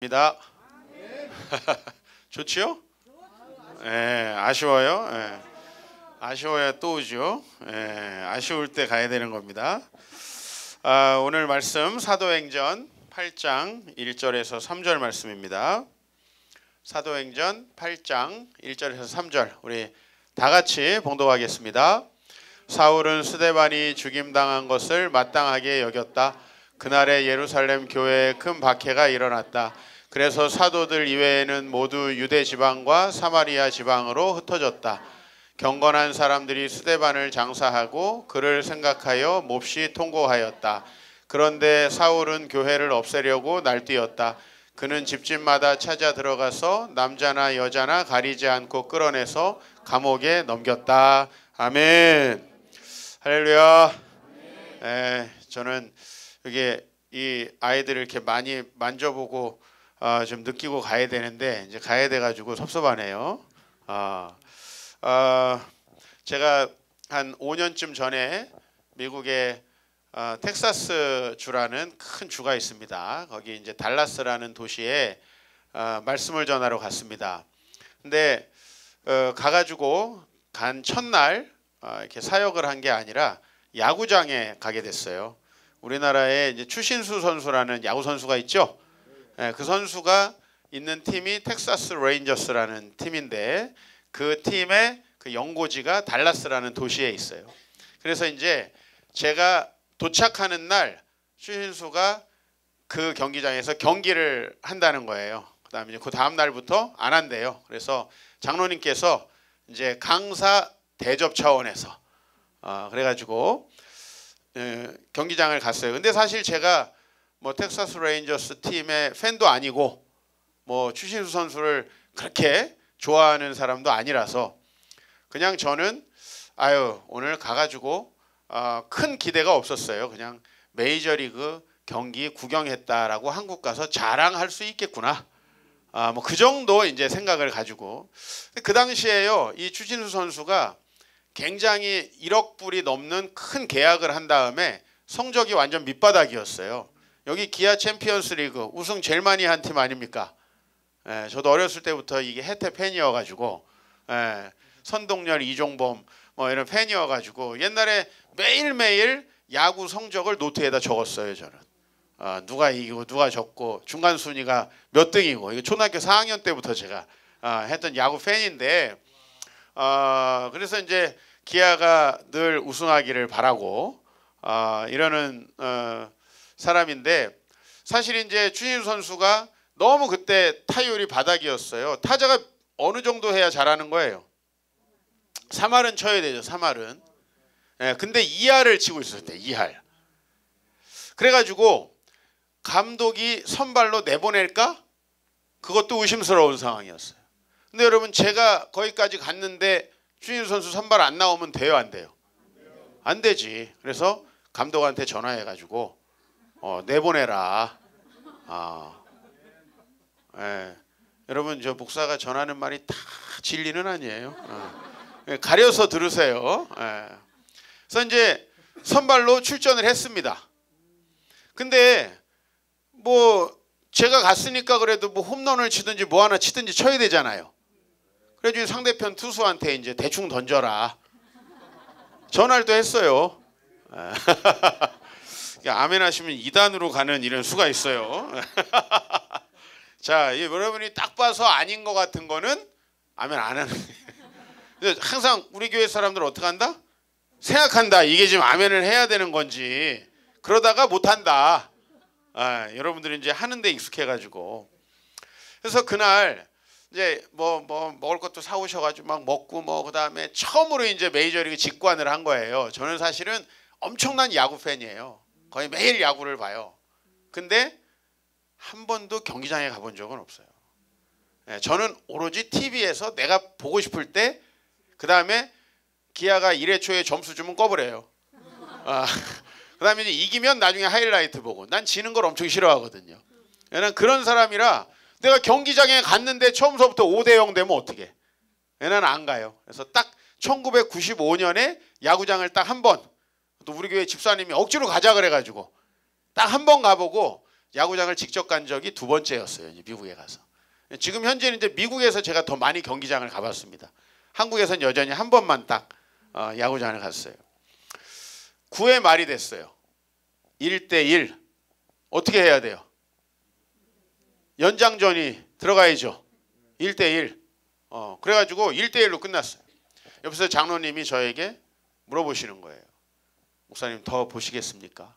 입니다. 좋지요? 예, 아쉬워요. 예. 아쉬워야 또 오죠. 예, 아쉬울 때 가야 되는 겁니다. 오늘 말씀 사도행전 8장 1절에서 3절 말씀입니다. 사도행전 8장 1절에서 3절 우리 다 같이 봉독하겠습니다. 사울은 스데반이 죽임당한 것을 마땅하게 여겼다. 그날에 예루살렘 교회에 큰 박해가 일어났다. 그래서 사도들 이외에는 모두 유대 지방과 사마리아 지방으로 흩어졌다. 경건한 사람들이 스데반을 장사하고 그를 생각하여 몹시 통곡하였다. 그런데 사울은 교회를 없애려고 날뛰었다. 그는 집집마다 찾아 들어가서 남자나 여자나 가리지 않고 끌어내서 감옥에 넘겼다. 아멘. 할렐루야. 저는 이게 이 아이들을 이렇게 많이 만져보고 좀 느끼고 가야 되는데 이제 가야 돼가지고 섭섭하네요. 제가 한 5년쯤 전에 미국의 텍사스 주라는 큰 주가 있습니다. 거기 이제 달라스라는 도시에 말씀을 전하러 갔습니다. 근데 가가지고 간 첫날 이렇게 사역을 한 게 아니라 야구장에 가게 됐어요. 우리나라에 이제 추신수 선수라는 야구 선수가 있죠. 그 선수가 있는 팀이 텍사스 레인저스라는 팀인데 그 팀의 그 연고지가 달라스라는 도시에 있어요. 그래서 이제 제가 도착하는 날 추신수가 그 경기장에서 경기를 한다는 거예요. 그다음에 이제 그 다음 날부터 안 한대요. 그래서 장로님께서 이제 강사 대접 차원에서 그래가지고 경기장을 갔어요. 근데 사실 제가 뭐 텍사스 레인저스 팀의 팬도 아니고 뭐 추신수 선수를 그렇게 좋아하는 사람도 아니라서 그냥 저는 오늘 가가지고 큰 기대가 없었어요. 그냥 메이저리그 경기 구경했다라고 한국 가서 자랑할 수 있겠구나. 뭐 그 정도 이제 생각을 가지고 그 당시에요. 이 추신수 선수가 굉장히 1억 불이 넘는 큰 계약을 한 다음에 성적이 완전 밑바닥이었어요. 여기 기아 챔피언스 리그 우승 제일 많이 한 팀 아닙니까? 저도 어렸을 때부터 이게 혜태 팬이어가지고 선동열, 이종범 뭐 이런 팬이어가지고 옛날에 매일매일 야구 성적을 노트에다 적었어요. 저는 누가 이기고 누가 졌고 중간 순위가 몇 등이고 이거 초등학교 4학년 때부터 제가 했던 야구 팬인데 그래서 이제 기아가 늘 우승하기를 바라고 이러는 사람인데 사실 이제 추신수 선수가 너무 그때 타율이 바닥이었어요. 타자가 어느 정도 해야 잘하는 거예요. 3할은 쳐야 되죠. 3할은. 근데 2할을 치고 있었을 때 2할. 그래가지고 감독이 선발로 내보낼까? 그것도 의심스러운 상황이었어요. 근데 여러분 제가 거기까지 갔는데 추신수 선수 선발 안 나오면 돼요, 안 돼요? 안 되지. 그래서 감독한테 전화해가지고 내보내라. 여러분 저 목사가 전하는 말이 다 진리는 아니에요. 가려서 들으세요. 그래서 이제 선발로 출전을 했습니다. 근데 뭐 제가 갔으니까 그래도 뭐 홈런을 치든지 뭐 하나 치든지 쳐야 되잖아요. 그래가지고 상대편 투수한테 이제 대충 던져라. 전화를 또 했어요. 아멘 하시면 2단으로 가는 이런 수가 있어요. 자, 여러분이 딱 봐서 아닌 것 같은 거는 아멘 안 하는 거예요. 항상 우리 교회 사람들 어떻게 한다? 생각한다. 이게 지금 아멘을 해야 되는 건지 그러다가 못한다. 여러분들이 이제 하는데 익숙해가지고 그래서 그날 이제 뭐 먹을 것도 사오셔가지고 막 먹고 뭐 그다음에 처음으로 이제 메이저리그 직관을 한 거예요. 저는 사실은 엄청난 야구 팬이에요. 거의 매일 야구를 봐요. 근데 한 번도 경기장에 가본 적은 없어요. 저는 오로지 TV에서 내가 보고 싶을 때 그다음에 기아가 1회 초에 점수 주면 꺼버려요. 그다음에 이제 이기면 나중에 하이라이트 보고. 난 지는 걸 엄청 싫어하거든요. 얘는 그런 사람이라 내가 경기장에 갔는데 처음서부터 5대0 되면 어떻게? 얘는 안 가요. 그래서 딱 1995년에 야구장을 딱 한 번 또 우리 교회 집사님이 억지로 가자 그래가지고 딱 한 번 가보고 야구장을 직접 간 적이 2번째였어요. 이제 미국에 가서. 지금 현재는 이제 미국에서 제가 더 많이 경기장을 가봤습니다. 한국에서는 여전히 한 번만 딱 야구장을 갔어요. 9회 말이 됐어요. 1대1. 어떻게 해야 돼요? 연장전이 들어가야죠. 1대1. 그래가지고 1대1로 끝났어요. 옆에서 장로님이 저에게 물어보시는 거예요. 목사님 더 보시겠습니까?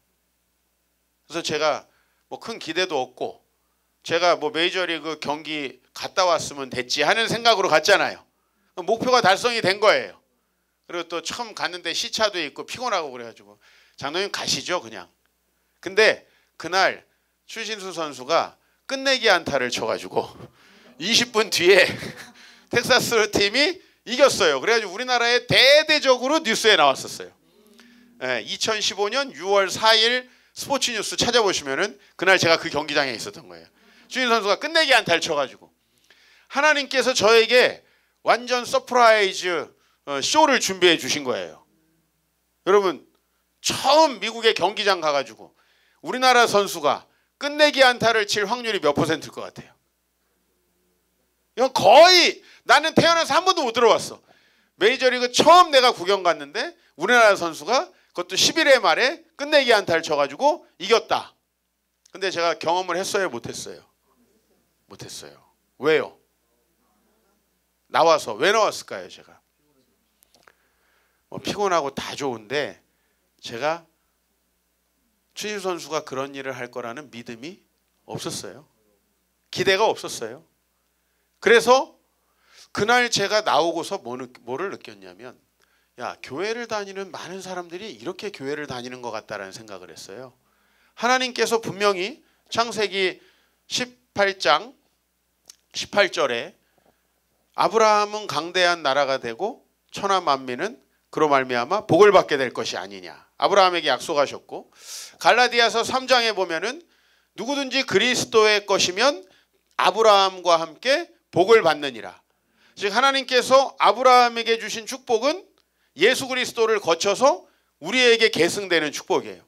그래서 제가 뭐 큰 기대도 없고 제가 뭐 메이저리그 경기 갔다 왔으면 됐지 하는 생각으로 갔잖아요. 목표가 달성이 된 거예요. 그리고 또 처음 갔는데 시차도 있고 피곤하고 그래가지고 장로님 가시죠 그냥. 근데 그날 추신수 선수가 끝내기 안타를 쳐가지고 20분 뒤에 텍사스 팀이 이겼어요. 그래가지고 우리나라에 대대적으로 뉴스에 나왔었어요. 2015년 6월 4일 스포츠 뉴스 찾아보시면은 그날 제가 그 경기장에 있었던 거예요. 추신수 선수가 끝내기 안타를 쳐가지고 하나님께서 저에게 완전 서프라이즈 쇼를 준비해 주신 거예요. 여러분 처음 미국의 경기장 가가지고 우리나라 선수가 끝내기 안타를 칠 확률이 몇 %일 것 같아요? 이건 거의 나는 태어나서 한 번도 못 들어봤어. 메이저리그 처음 내가 구경 갔는데 우리나라 선수가 그것도 11회 말에 끝내기 안타를 쳐가지고 이겼다. 근데 제가 경험을 했어요? 못했어요? 못했어요. 왜요? 나와서 왜 나왔을까요? 제가 뭐 피곤하고 다 좋은데 제가 추신수 선수가 그런 일을 할 거라는 믿음이 없었어요. 기대가 없었어요. 그래서 그날 제가 나오고서 뭐를 느꼈냐면 야 교회를 다니는 많은 사람들이 이렇게 교회를 다니는 것 같다라는 생각을 했어요. 하나님께서 분명히 창세기 18장 18절에 아브라함은 강대한 나라가 되고 천하 만민은 그로 말미암아 복을 받게 될 것이 아니냐. 아브라함에게 약속하셨고 갈라디아서 3장에 보면은 누구든지 그리스도의 것이면 아브라함과 함께 복을 받느니라. 즉 하나님께서 아브라함에게 주신 축복은 예수 그리스도를 거쳐서 우리에게 계승되는 축복이에요.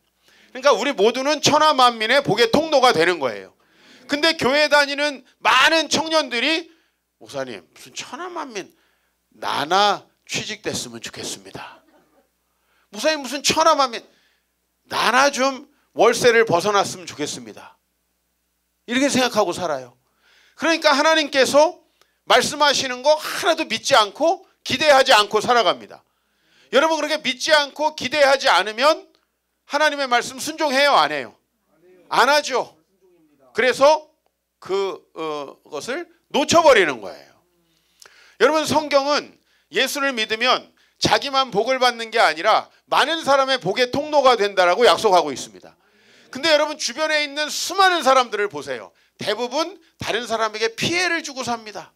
그러니까 우리 모두는 천하 만민의 복의 통로가 되는 거예요. 근데 교회 다니는 많은 청년들이 목사님 무슨 천하 만민 나나 취직됐으면 좋겠습니다. 목사님 무슨 천하 만민 나나 좀 월세를 벗어났으면 좋겠습니다. 이렇게 생각하고 살아요. 그러니까 하나님께서 말씀하시는 거 하나도 믿지 않고 기대하지 않고 살아갑니다. 여러분 그렇게 믿지 않고 기대하지 않으면 하나님의 말씀 순종해요? 안 해요? 안 하죠. 그래서 그것을 놓쳐버리는 거예요. 여러분 성경은 예수를 믿으면 자기만 복을 받는 게 아니라 많은 사람의 복의 통로가 된다라고 약속하고 있습니다. 근데 여러분 주변에 있는 수많은 사람들을 보세요. 대부분 다른 사람에게 피해를 주고 삽니다.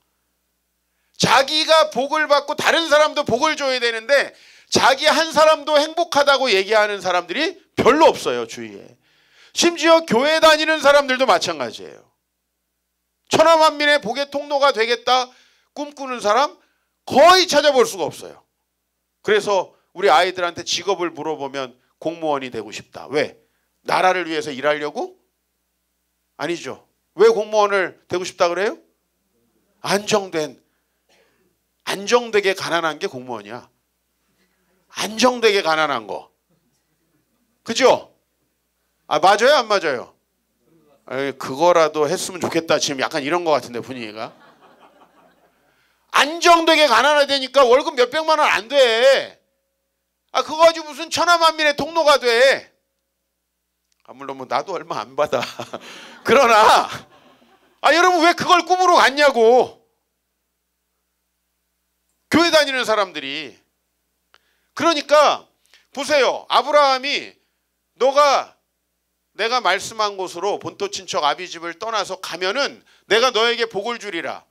자기가 복을 받고 다른 사람도 복을 줘야 되는데 자기 한 사람도 행복하다고 얘기하는 사람들이 별로 없어요. 주위에. 심지어 교회 다니는 사람들도 마찬가지예요. 천하 만민의 복의 통로가 되겠다 꿈꾸는 사람 거의 찾아볼 수가 없어요. 그래서 우리 아이들한테 직업을 물어보면 공무원이 되고 싶다. 왜? 나라를 위해서 일하려고? 아니죠. 왜 공무원을 되고 싶다 그래요? 안정되게 가난한 게 공무원이야. 안정되게 가난한 거. 그죠? 아 맞아요 안 맞아요? 에이, 그거라도 했으면 좋겠다. 지금 약간 이런 거 같은데 분위기가. 안정되게 가난하다니까 월급 몇백만 원 안 돼. 아 그거 가지고 무슨 천하만민의 통로가 돼. 아 물론 뭐 나도 얼마 안 받아. 그러나 여러분 왜 그걸 꿈으로 갖냐고. 교회 다니는 사람들이. 그러니까 보세요. 아브라함이 내가 말씀한 곳으로 본토 친척 아비집을 떠나서 가면은 내가 너에게 복을 주리라.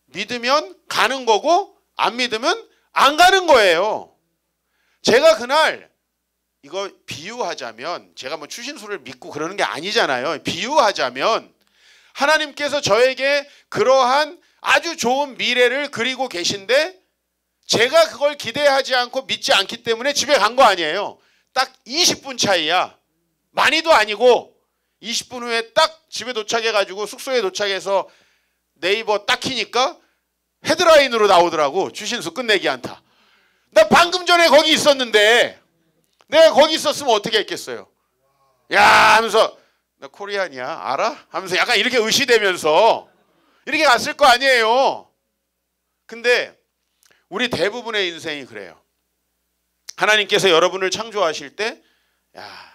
믿으면 가는 거고 안 믿으면 안 가는 거예요. 제가 그날 이거 비유하자면 제가 뭐 추신수를 믿고 그러는 게 아니잖아요. 비유하자면 하나님께서 저에게 그러한 아주 좋은 미래를 그리고 계신데 제가 그걸 기대하지 않고 믿지 않기 때문에 집에 간 거 아니에요. 딱 20분 차이야. 많이도 아니고 20분 후에 딱 집에 도착해가지고 숙소에 도착해서 네이버 딱 키니까 헤드라인으로 나오더라고. 주신수 끝내기 안타. 나 방금 전에 거기 있었는데 내가 거기 있었으면 어떻게 했겠어요? 야 하면서 나 코리안이야 알아? 하면서 약간 이렇게 의시되면서 이렇게 갔을 거 아니에요. 근데 우리 대부분의 인생이 그래요. 하나님께서 여러분을 창조하실 때 야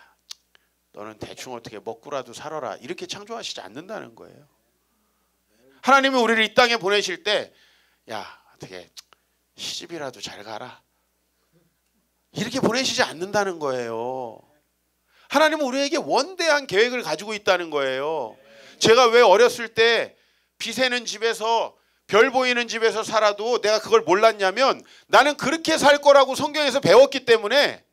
너는 대충 어떻게 먹고라도 살아라 이렇게 창조하시지 않는다는 거예요. 하나님이 우리를 이 땅에 보내실 때 야 어떻게 시집이라도 잘 가라 이렇게 보내시지 않는다는 거예요. 하나님은 우리에게 원대한 계획을 가지고 있다는 거예요. 제가 왜 어렸을 때 비 새는 집에서 별 보이는 집에서 살아도 내가 그걸 몰랐냐면 나는 그렇게 살 거라고 성경에서 배웠기 때문에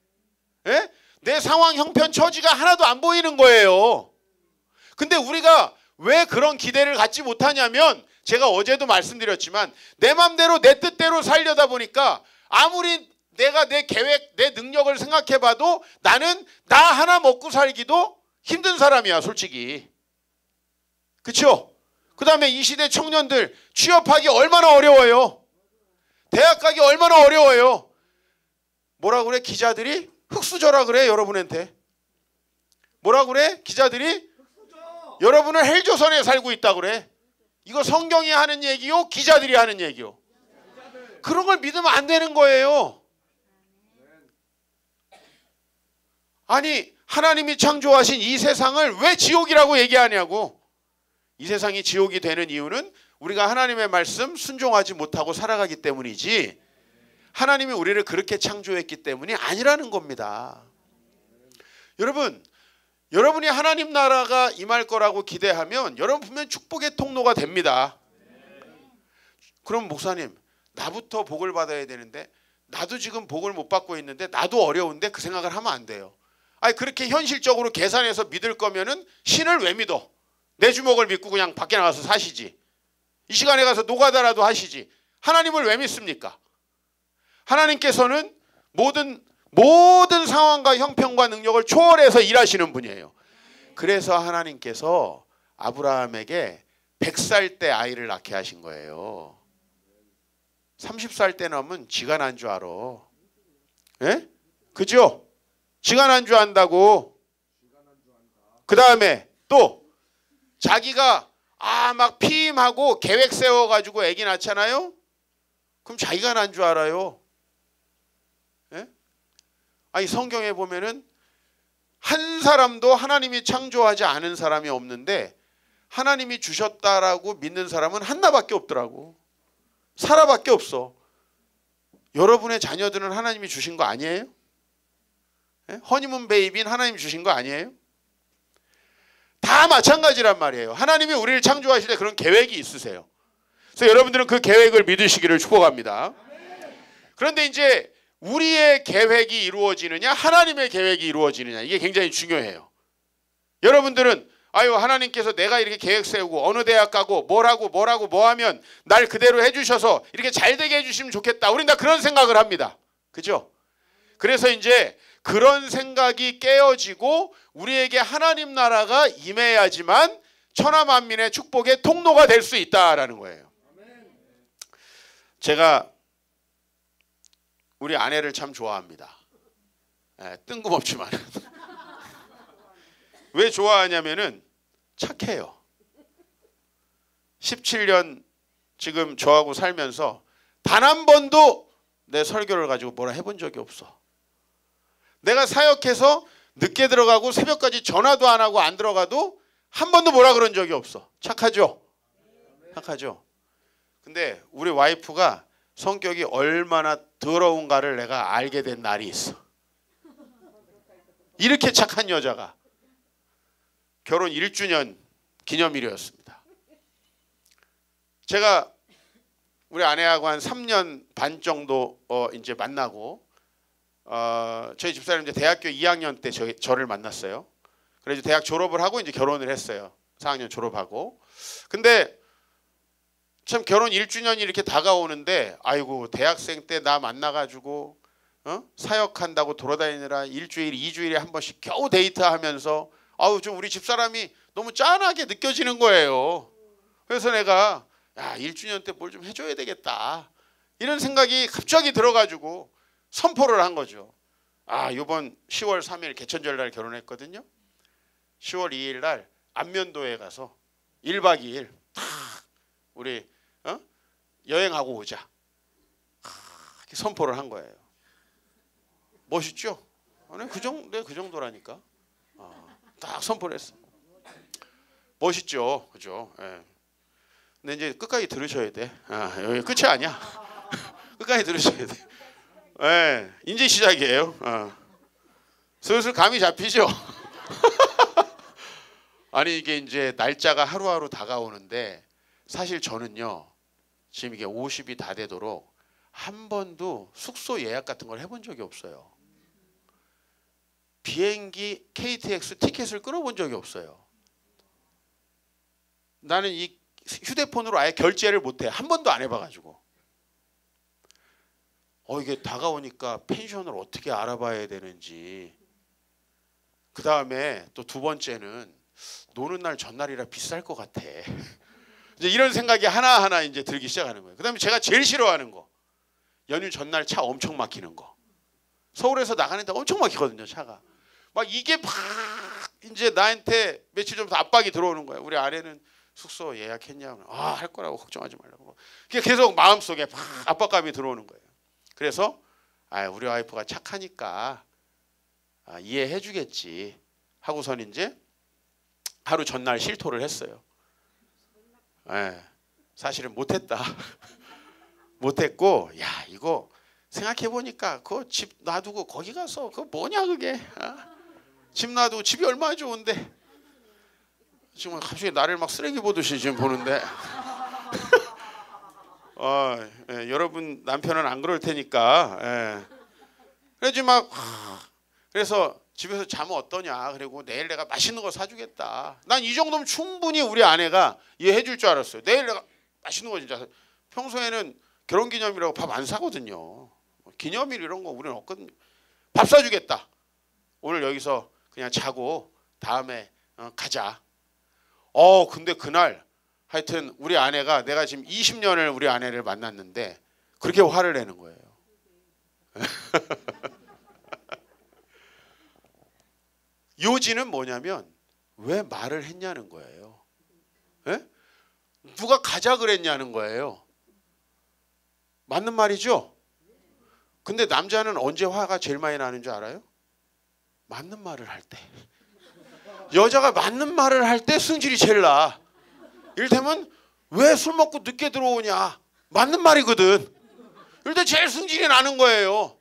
예? 내 상황 형편 처지가 하나도 안 보이는 거예요. 근데 우리가 왜 그런 기대를 갖지 못하냐면 제가 어제도 말씀드렸지만 내 맘대로 내 뜻대로 살려다 보니까 아무리 내가 내 계획, 내 능력을 생각해봐도 나는 나 하나 먹고 살기도 힘든 사람이야 솔직히. 그렇죠? 그 다음에 이 시대 청년들 취업하기 얼마나 어려워요. 대학 가기 얼마나 어려워요. 뭐라 그래 기자들이? 흙수저라 그래 여러분한테. 뭐라 그래 기자들이? 여러분은 헬조선에 살고 있다 그래. 이거 성경이 하는 얘기요? 기자들이 하는 얘기요? 그런 걸 믿으면 안 되는 거예요. 아니 하나님이 창조하신 이 세상을 왜 지옥이라고 얘기하냐고. 이 세상이 지옥이 되는 이유는 우리가 하나님의 말씀 순종하지 못하고 살아가기 때문이지 하나님이 우리를 그렇게 창조했기 때문이 아니라는 겁니다. 여러분, 여러분이 하나님 나라가 임할 거라고 기대하면 여러분 분명 축복의 통로가 됩니다. 그럼 목사님 나부터 복을 받아야 되는데 나도 지금 복을 못 받고 있는데 나도 어려운데 그 생각을 하면 안 돼요. 아니 그렇게 현실적으로 계산해서 믿을 거면은 신을 왜 믿어? 내 주먹을 믿고 그냥 밖에 나가서 사시지. 이 시간에 가서 노가다라도 하시지. 하나님을 왜 믿습니까? 하나님께서는 모든 상황과 형편과 능력을 초월해서 일하시는 분이에요. 그래서 하나님께서 아브라함에게 100살 때 아이를 낳게 하신 거예요. 30살 때 넘으면 지가 난 줄 알아. 예? 그죠? 지가 난 줄 안다고. 그 다음에 또 자기가 막 피임하고 계획 세워가지고 아기 낳잖아요. 그럼 자기가 난 줄 알아요. 예? 아니 성경에 보면은 한 사람도 하나님이 창조하지 않은 사람이 없는데 하나님이 주셨다라고 믿는 사람은 하나밖에 없더라고. 사라밖에 없어. 여러분의 자녀들은 하나님이 주신 거 아니에요? 예? 허니문 베이비는 하나님이 주신 거 아니에요? 다 마찬가지란 말이에요. 하나님이 우리를 창조하실 때 그런 계획이 있으세요. 그래서 여러분들은 그 계획을 믿으시기를 축복합니다. 그런데 이제 우리의 계획이 이루어지느냐 하나님의 계획이 이루어지느냐 이게 굉장히 중요해요. 여러분들은 아유 하나님께서 내가 이렇게 계획 세우고 어느 대학 가고 뭐라고 뭐 하면 날 그대로 해주셔서 이렇게 잘 되게 해주시면 좋겠다. 우린 다 그런 생각을 합니다. 그죠? 그래서 이제 그런 생각이 깨어지고 우리에게 하나님 나라가 임해야지만 천하만민의 축복의 통로가 될 수 있다라는 거예요. 제가 우리 아내를 참 좋아합니다. 뜬금없지만 왜 좋아하냐면은 착해요. 17년 지금 저하고 살면서 단 한 번도 내 설교를 가지고 뭐라 해본 적이 없어. 내가 사역해서 늦게 들어가고 새벽까지 전화도 안 하고 안 들어가도 한 번도 뭐라 그런 적이 없어. 착하죠? 착하죠? 근데 우리 와이프가 성격이 얼마나 더러운가를 내가 알게 된 날이 있어. 이렇게 착한 여자가 결혼 1주년 기념일이었습니다. 제가 우리 아내하고 한 3년 반 정도 이제 만나고 저희 집사람이 이제 대학교 2학년 때 저를 만났어요. 그래서 대학 졸업을 하고 이제 결혼을 했어요. 4학년 졸업하고. 근데 참 결혼 1주년이 이렇게 다가오는데 아이고 대학생 때 나 만나가지고 사역한다고 돌아다니느라 일주일 2주일에 한 번씩 겨우 데이트하면서 아우 좀 우리 집사람이 너무 짠하게 느껴지는 거예요. 그래서 내가 야 1주년 때 뭘 좀 해줘야 되겠다 이런 생각이 갑자기 들어가지고 선포를 한 거죠. 아 이번 10월 3일 개천절 날 결혼했거든요. 10월 2일 날 안면도에 가서 1박 2일 탁 우리 여행하고 오자 이렇게 선포를 한 거예요. 멋있죠? 아니, 그 정도라니까. 딱 선포를 했어. 멋있죠, 그죠? 예. 근데 이제 끝까지 들으셔야 돼. 여기 끝이 아니야. 끝까지 들으셔야 돼. 예, 이제 시작이에요. 슬슬 감이 잡히죠. 아니 이게 이제 날짜가 하루하루 다가오는데 사실 저는요 지금 이게 50이 다 되도록 한 번도 숙소 예약 같은 걸 해본 적이 없어요. 비행기 KTX 티켓을 끊어본 적이 없어요. 나는 이 휴대폰으로 아예 결제를 못해. 한 번도 안 해봐가지고. 이게 다가오니까 펜션을 어떻게 알아봐야 되는지. 그 다음에 또 두 번째는 노는 날 전날이라 비쌀 것 같아. 이제 이런 생각이 하나하나 이제 들기 시작하는 거예요. 그 다음에 제가 제일 싫어하는 거. 연휴 전날 차 엄청 막히는 거. 서울에서 나가는데 엄청 막히거든요, 차가. 막 이게 막 이제 나한테 며칠 전부터 압박이 들어오는 거야. 우리 아내는 숙소 예약했냐? 할 거라고 걱정하지 말라고. 계속 마음속에 막 압박감이 들어오는 거예요. 그래서 우리 와이프가 착하니까 이해해 주겠지 하고선 이제 하루 전날 실토를 했어요. 사실은 못했다. 못했고 야 이거 생각해 보니까 그 집 놔두고 거기 가서 그거 뭐냐 그게. 집 놔두고 집이 얼마나 좋은데 지금 갑자기 나를 막 쓰레기 보듯이 지금 보는데 여러분 남편은 안 그럴 테니까 그래지 막 그래서 집에서 자면 어떠냐 그리고 내일 내가 맛있는 거 사주겠다. 난 이 정도면 충분히 우리 아내가 이해해 줄 줄 알았어요. 내일 내가 맛있는 거 진짜 평소에는 결혼기념이라고 밥 안 사거든요. 기념일 이런 거 우리는 없거든요. 밥 사주겠다. 오늘 여기서 그냥 자고 다음에 가자. 근데 그날 하여튼 우리 아내가 내가 지금 20년을 우리 아내를 만났는데 그렇게 화를 내는 거예요. 요지는 뭐냐면 왜 말을 했냐는 거예요. 누가 가자 그랬냐는 거예요. 맞는 말이죠? 근데 남자는 언제 화가 제일 많이 나는 줄 알아요? 맞는 말을 할 때. 여자가 맞는 말을 할 때 승질이 제일 나. 이를테면 왜 술 먹고 늦게 들어오냐. 맞는 말이거든. 이럴 때 제일 승질이 나는 거예요.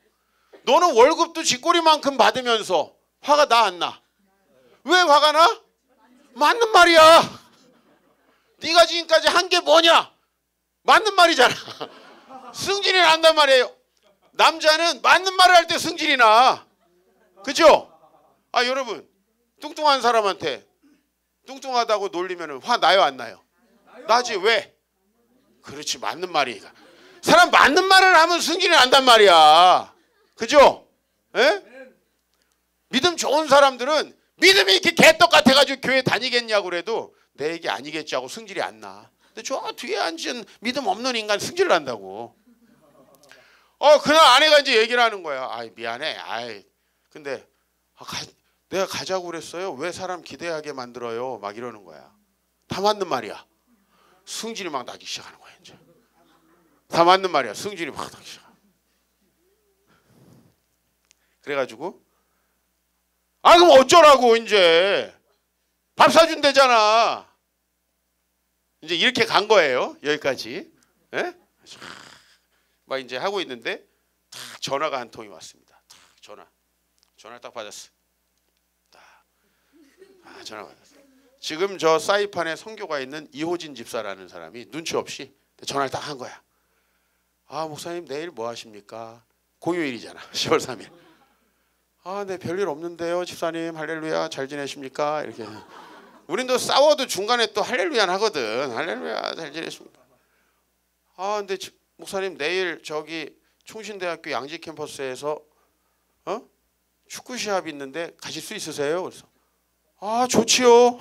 너는 월급도 쥐꼬리만큼 받으면서 화가 나 안 나? 왜 화가 나? 맞는 말이야. 네가 지금까지 한 게 뭐냐? 맞는 말이잖아. 승질이 난단 말이에요. 남자는 맞는 말을 할 때 승질이 나. 그죠? 여러분 뚱뚱한 사람한테 뚱뚱하다고 놀리면 화 나요 안 나요? 나지. 왜? 그렇지 맞는 말이니까. 사람 맞는 말을 하면 승질이 난단 말이야. 그죠? 믿음 좋은 사람들은 믿음이 이렇게 개떡 같아가지고 교회 다니겠냐고 그래도 내 얘기 아니겠지 하고 승질이 안 나. 근데 저 뒤에 앉은 믿음 없는 인간 승질 난다고. 그날 아내가 이제 얘기를 하는 거야. 미안해. 근데 내가 가자고 그랬어요. 왜 사람 기대하게 만들어요? 막 이러는 거야. 다 맞는 말이야. 승질이 막 나기 시작하는 거야 이제. 다 맞는 말이야. 승질이 막 나기 시작. 그래가지고 그럼 어쩌라고 이제 밥 사준대잖아. 이제 이렇게 간 거예요. 여기까지. 막 이제 하고 있는데 딱 전화가 한 통이 왔습니다. 전화를 딱 받았어. 전화 받았어. 지금 저 사이판에 선교가 있는 이호진 집사라는 사람이 눈치 없이 전화를 딱 한 거야. 목사님 내일 뭐 하십니까? 공휴일이잖아. 10월 3일. 네 별일 없는데요 집사님. 할렐루야 잘 지내십니까? 이렇게. 우린 또 싸워도 중간에 또 할렐루야 하거든. 할렐루야 잘 지내십니까? 근데 목사님 내일 저기 충신대학교 양지 캠퍼스에서 축구 시합이 있는데 가실 수 있으세요? 그래서 아, 좋지요.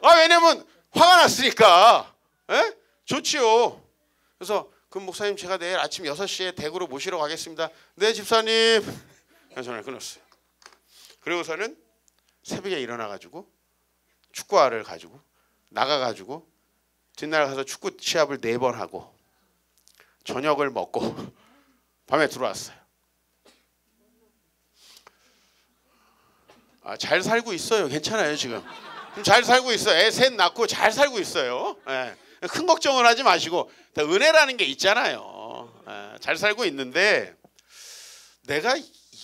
아, 왜냐면 화가 났으니까. 에? 좋지요. 그래서 그럼 목사님 제가 내일 아침 6시에 댁으로 모시러 가겠습니다. 네, 집사님. 전화를 끊었어요. 그리고서는 새벽에 일어나가지고 축구화를 가지고 나가가지고 뒷날 가서 축구 시합을 4번 하고 저녁을 먹고 밤에 들어왔어요. 아, 잘 살고 있어요. 괜찮아요 지금. 잘 살고 있어요. 애 셋 낳고 잘 살고 있어요. 예. 큰 걱정을 하지 마시고 은혜라는 게 있잖아요. 예. 잘 살고 있는데 내가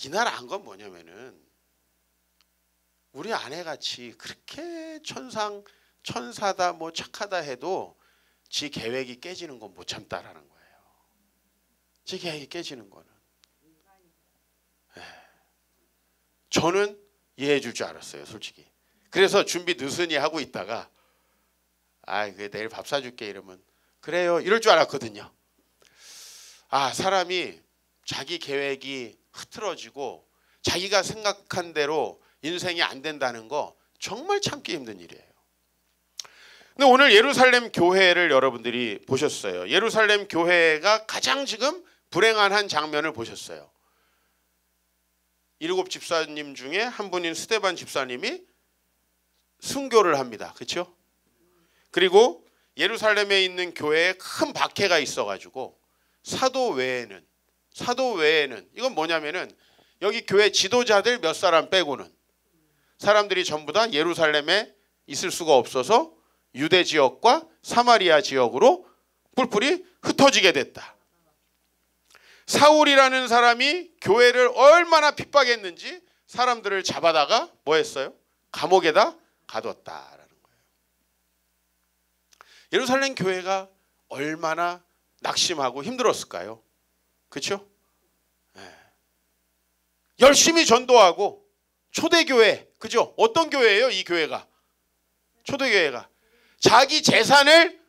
이날 안 건 뭐냐면은 우리 아내같이 그렇게 천사다 뭐 착하다 해도 지 계획이 깨지는 건 못 참다라는 거예요. 지 계획이 깨지는 거는. 예. 저는 이해해 줄 줄 알았어요, 솔직히. 그래서 준비 느슨히 하고 있다가 아, 그 내일 밥 사줄게 이러면 그래요 이럴 줄 알았거든요. 아, 사람이 자기 계획이 흐트러지고 자기가 생각한 대로 인생이 안 된다는 거 정말 참기 힘든 일이에요. 근데 오늘 예루살렘 교회를 여러분들이 보셨어요. 예루살렘 교회가 가장 지금 불행한 한 장면을 보셨어요. 7 집사님 중에 한 분인 스데반 집사님이 순교를 합니다. 그렇죠? 그리고 예루살렘에 있는 교회에 큰 박해가 있어가지고 사도 외에는 이건 뭐냐면은 여기 교회 지도자들 몇 사람 빼고는 사람들이 전부 다 예루살렘에 있을 수가 없어서 유대 지역과 사마리아 지역으로 뿔뿔이 흩어지게 됐다. 사울이라는 사람이 교회를 얼마나 핍박했는지 사람들을 잡아다가 뭐 했어요? 감옥에다 가뒀다라는 거예요. 예루살렘 교회가 얼마나 낙심하고 힘들었을까요? 그렇죠? 네. 열심히 전도하고 초대교회, 그죠? 어떤 교회예요? 이 교회가 초대교회가 자기 재산을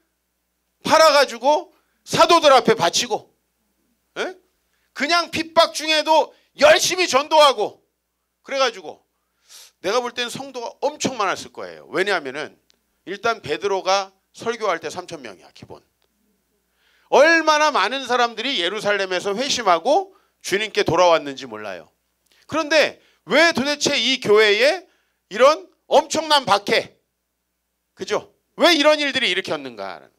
팔아가지고 사도들 앞에 바치고, 네? 그냥 핍박 중에도 열심히 전도하고 그래가지고 내가 볼 때는 성도가 엄청 많았을 거예요. 왜냐하면은 일단 베드로가 설교할 때 3,000명이야 기본. 얼마나 많은 사람들이 예루살렘에서 회심하고 주님께 돌아왔는지 몰라요. 그런데 왜 도대체 이 교회에 이런 엄청난 박해, 그죠? 왜 이런 일들이 일으켰는가라는 거예요.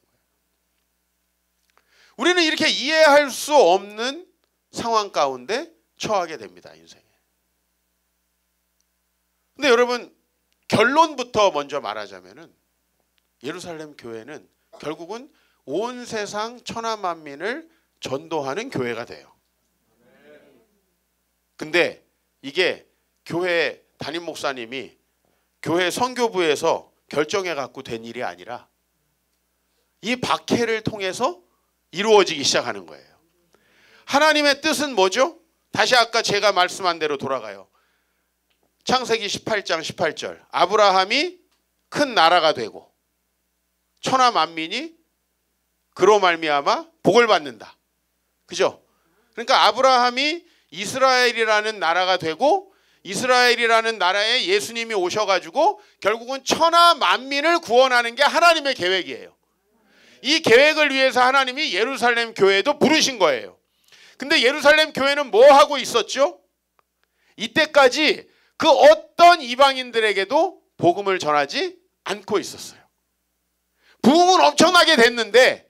우리는 이렇게 이해할 수 없는 상황 가운데 처하게 됩니다, 인생에. 근데 여러분, 결론부터 먼저 말하자면은 예루살렘 교회는 결국은 온 세상 천하 만민을 전도하는 교회가 돼요. 근데 이게 교회 담임 목사님이 교회 선교부에서 결정해 갖고 된 일이 아니라 이 박해를 통해서 이루어지기 시작하는 거예요. 하나님의 뜻은 뭐죠? 다시 아까 제가 말씀한 대로 돌아가요. 창세기 18장 18절. 아브라함이 큰 나라가 되고 천하 만민이 그로 말미암아 복을 받는다. 그죠? 그러니까 아브라함이 이스라엘이라는 나라가 되고 이스라엘이라는 나라에 예수님이 오셔가지고 결국은 천하 만민을 구원하는 게 하나님의 계획이에요. 이 계획을 위해서 하나님이 예루살렘 교회도 부르신 거예요. 근데 예루살렘 교회는 뭐 하고 있었죠? 이때까지 그 어떤 이방인들에게도 복음을 전하지 않고 있었어요. 부흥은 엄청나게 됐는데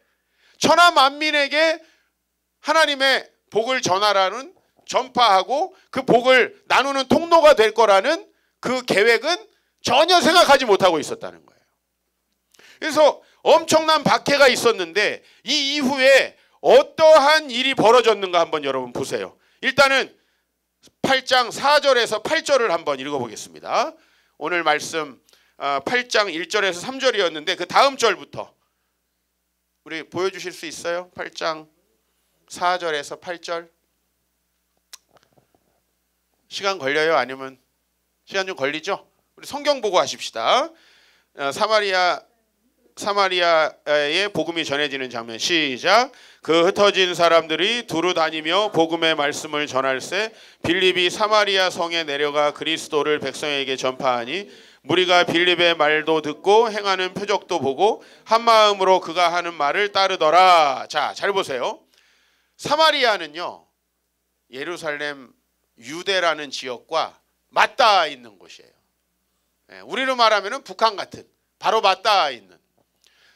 천하 만민에게 하나님의 복을 전하라는, 전파하고 그 복을 나누는 통로가 될 거라는 그 계획은 전혀 생각하지 못하고 있었다는 거예요. 그래서 엄청난 박해가 있었는데 이 이후에 어떠한 일이 벌어졌는가 한번 여러분 보세요. 일단은 8장 4절에서 8절을 한번 읽어보겠습니다. 오늘 말씀 8장 1절에서 3절이었는데 그 다음 절부터 우리 보여주실 수 있어요? 8장 4절에서 8절. 시간 걸려요? 아니면 시간 좀 걸리죠? 우리 성경 보고 하십시다. 사마리아 사마리아에 복음이 전해지는 장면. 시작. 그 흩어진 사람들이 두루 다니며 복음의 말씀을 전할세 빌립이 사마리아 성에 내려가 그리스도를 백성에게 전파하니 무리가 빌립의 말도 듣고 행하는 표적도 보고 한 마음으로 그가 하는 말을 따르더라. 자, 잘 보세요. 사마리아는요, 예루살렘 유대라는 지역과 맞닿아 있는 곳이에요. 우리로 말하면 북한 같은 바로 맞닿아 있는,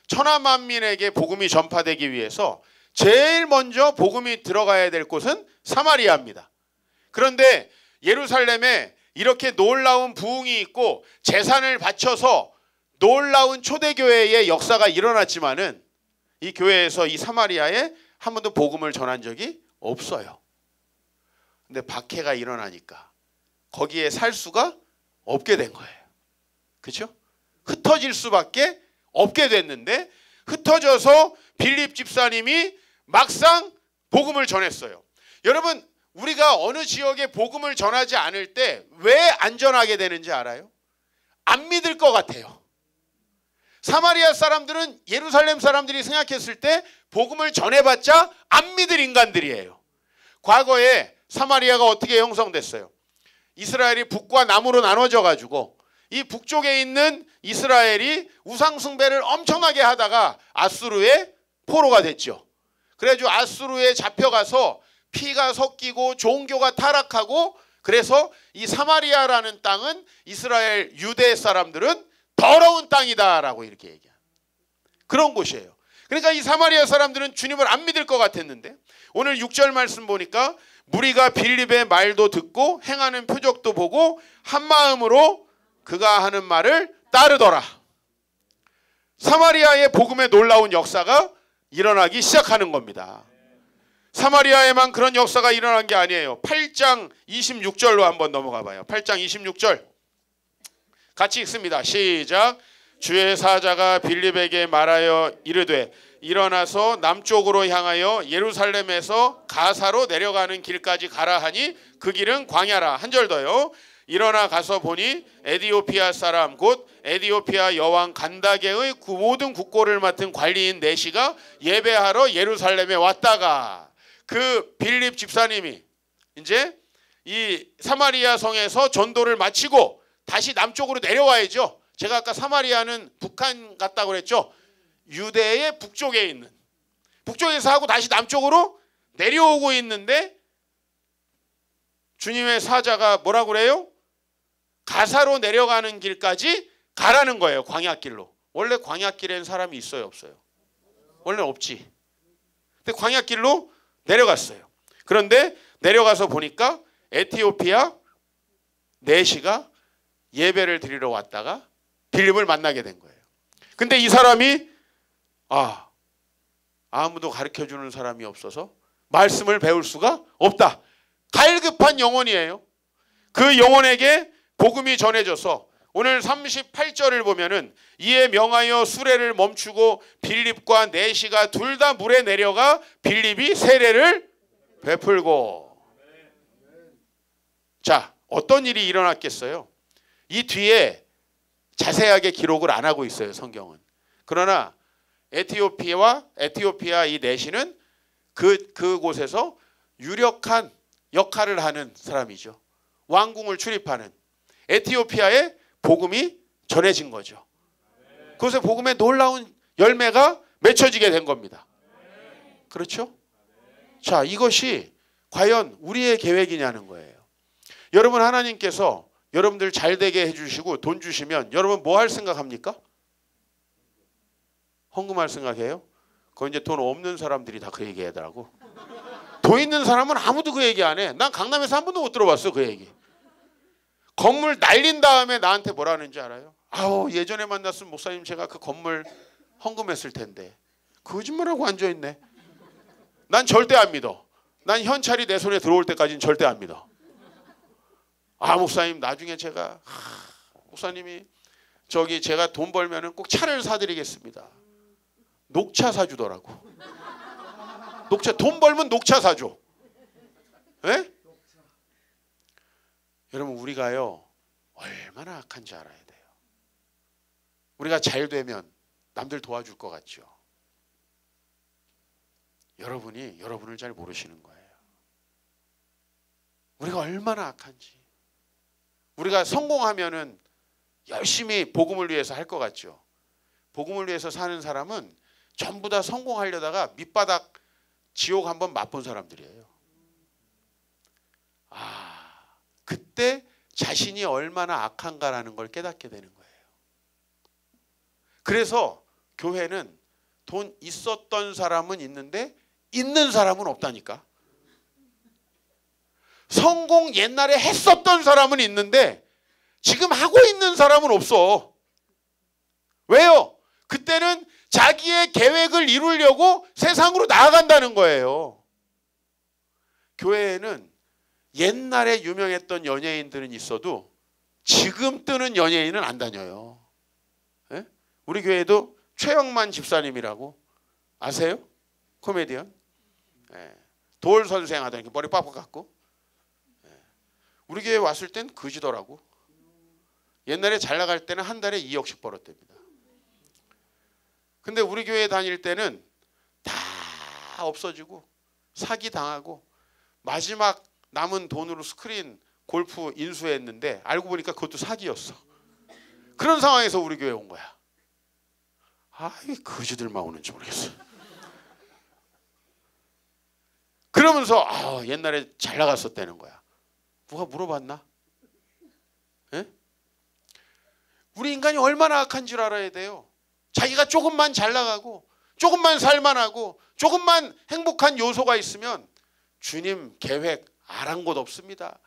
천하만민에게 복음이 전파되기 위해서 제일 먼저 복음이 들어가야 될 곳은 사마리아입니다. 그런데 예루살렘에 이렇게 놀라운 부흥이 있고 재산을 바쳐서 놀라운 초대교회의 역사가 일어났지만은 이 교회에서 이 사마리아에 한 번도 복음을 전한 적이 없어요. 근데 박해가 일어나니까 거기에 살 수가 없게 된 거예요. 그렇죠? 흩어질 수밖에 없게 됐는데 흩어져서 빌립 집사님이 막상 복음을 전했어요. 여러분, 우리가 어느 지역에 복음을 전하지 않을 때 왜 안전하게 되는지 알아요? 안 믿을 것 같아요. 사마리아 사람들은 예루살렘 사람들이 생각했을 때 복음을 전해봤자 안 믿을 인간들이에요. 과거에 사마리아가 어떻게 형성됐어요? 이스라엘이 북과 남으로 나눠져 가지고 이 북쪽에 있는 이스라엘이 우상 숭배를 엄청나게 하다가 아수르의 포로가 됐죠. 그래가지고 아수르에 잡혀가서 피가 섞이고 종교가 타락하고, 그래서 이 사마리아라는 땅은 이스라엘 유대 사람들은 더러운 땅이다라고 이렇게 얘기해요. 그런 곳이에요. 그러니까 이 사마리아 사람들은 주님을 안 믿을 것 같았는데 오늘 6절 말씀 보니까 무리가 빌립의 말도 듣고 행하는 표적도 보고 한 마음으로 그가 하는 말을 따르더라. 사마리아의 복음의 놀라운 역사가 일어나기 시작하는 겁니다. 사마리아에만 그런 역사가 일어난 게 아니에요. 8장 26절로 한번 넘어가 봐요. 8장 26절 같이 읽습니다. 시작. 주의 사자가 빌립에게 말하여 이르되 일어나서 남쪽으로 향하여 예루살렘에서 가사로 내려가는 길까지 가라 하니 그 길은 광야라. 한 절 더요. 일어나 가서 보니 에디오피아 사람 곧 에디오피아 여왕 간다게의 모든 국고를 맡은 관리인 네시가 예배하러 예루살렘에 왔다가, 그 빌립 집사님이 이제 이 사마리아 성에서 전도를 마치고 다시 남쪽으로 내려와야죠. 제가 아까 사마리아는 북한 같다고 그랬죠. 유대의 북쪽에 있는, 북쪽에서 하고 다시 남쪽으로 내려오고 있는데 주님의 사자가 뭐라고 그래요? 가사로 내려가는 길까지 가라는 거예요. 광야길로. 원래 광야길엔 사람이 있어요, 없어요? 원래 없지. 근데 광야길로 내려갔어요. 그런데 내려가서 보니까 에티오피아 네시가 예배를 드리러 왔다가 빌립을 만나게 된 거예요. 근데 이 사람이 아무도 가르쳐주는 사람이 없어서 말씀을 배울 수가 없다. 갈급한 영혼이에요. 그 영혼에게 복음이 전해져서 오늘 38절을 보면은 이에 명하여 수레를 멈추고 빌립과 네시가 둘 다 물에 내려가 빌립이 세례를 베풀고. 자, 어떤 일이 일어났겠어요? 이 뒤에 자세하게 기록을 안 하고 있어요, 성경은. 그러나 에티오피아 이 네시는 그곳에서 유력한 역할을 하는 사람이죠. 왕궁을 출입하는. 에티오피아에 복음이 전해진 거죠. 그것에 복음의 놀라운 열매가 맺혀지게 된 겁니다. 그렇죠? 자, 이것이 과연 우리의 계획이냐는 거예요. 여러분, 하나님께서 여러분들 잘 되게 해주시고 돈 주시면 여러분 뭐 할 생각합니까? 헌금할 생각해요? 그건 이제 돈 없는 사람들이 다 그 얘기 하더라고. 돈 있는 사람은 아무도 그 얘기 안 해. 난 강남에서 한 번도 못 들어봤어, 그 얘기. 건물 날린 다음에 나한테 뭐라는지 알아요? 아우, 예전에 만났으면 목사님 제가 그 건물 헌금했을 텐데. 거짓말하고 앉아있네. 난 절대 안 믿어. 난 현찰이 내 손에 들어올 때까지는 절대 안 믿어. 목사님 나중에 제가 목사님이 저기 제가 돈 벌면은 꼭 차를 사드리겠습니다. 녹차 사주더라고. 녹차, 돈 벌면 녹차 사줘. 예? 여러분, 우리가요 얼마나 악한지 알아야 돼요. 우리가 잘 되면 남들 도와줄 것 같죠. 여러분이 여러분을 잘 모르시는 거예요. 우리가 얼마나 악한지. 우리가 성공하면은 열심히 복음을 위해서 할 것 같죠. 복음을 위해서 사는 사람은 전부 다 성공하려다가 밑바닥 지옥 한번 맛본 사람들이에요. 그때 자신이 얼마나 악한가라는 걸 깨닫게 되는 거예요. 그래서 교회는 돈 있었던 사람은 있는데 있는 사람은 없다니까. 성공 옛날에 했었던 사람은 있는데 지금 하고 있는 사람은 없어. 왜요? 그때는 자기의 계획을 이루려고 세상으로 나아간다는 거예요. 교회에는 옛날에 유명했던 연예인들은 있어도 지금 뜨는 연예인은 안 다녀요. 예? 우리 교회도 최영만 집사님이라고 아세요? 코미디언. 예. 돌 선생 하던 게 머리 빡빡 깎고. 예. 우리 교회 왔을 땐 그지더라고. 옛날에 잘 나갈 때는 한 달에 2억씩 벌었답니다. 근데 우리 교회 다닐 때는 다 없어지고 사기 당하고 마지막 남은 돈으로 스크린 골프 인수했는데 알고 보니까 그것도 사기였어. 그런 상황에서 우리 교회 온 거야. 이 거지들만 오는지 모르겠어. 그러면서 옛날에 잘 나갔었다는 거야. 누가 물어봤나? 에? 우리 인간이 얼마나 악한 줄 알아야 돼요. 자기가 조금만 잘 나가고 조금만 살만하고 조금만 행복한 요소가 있으면 주님 계획 아랑곳 없습니다.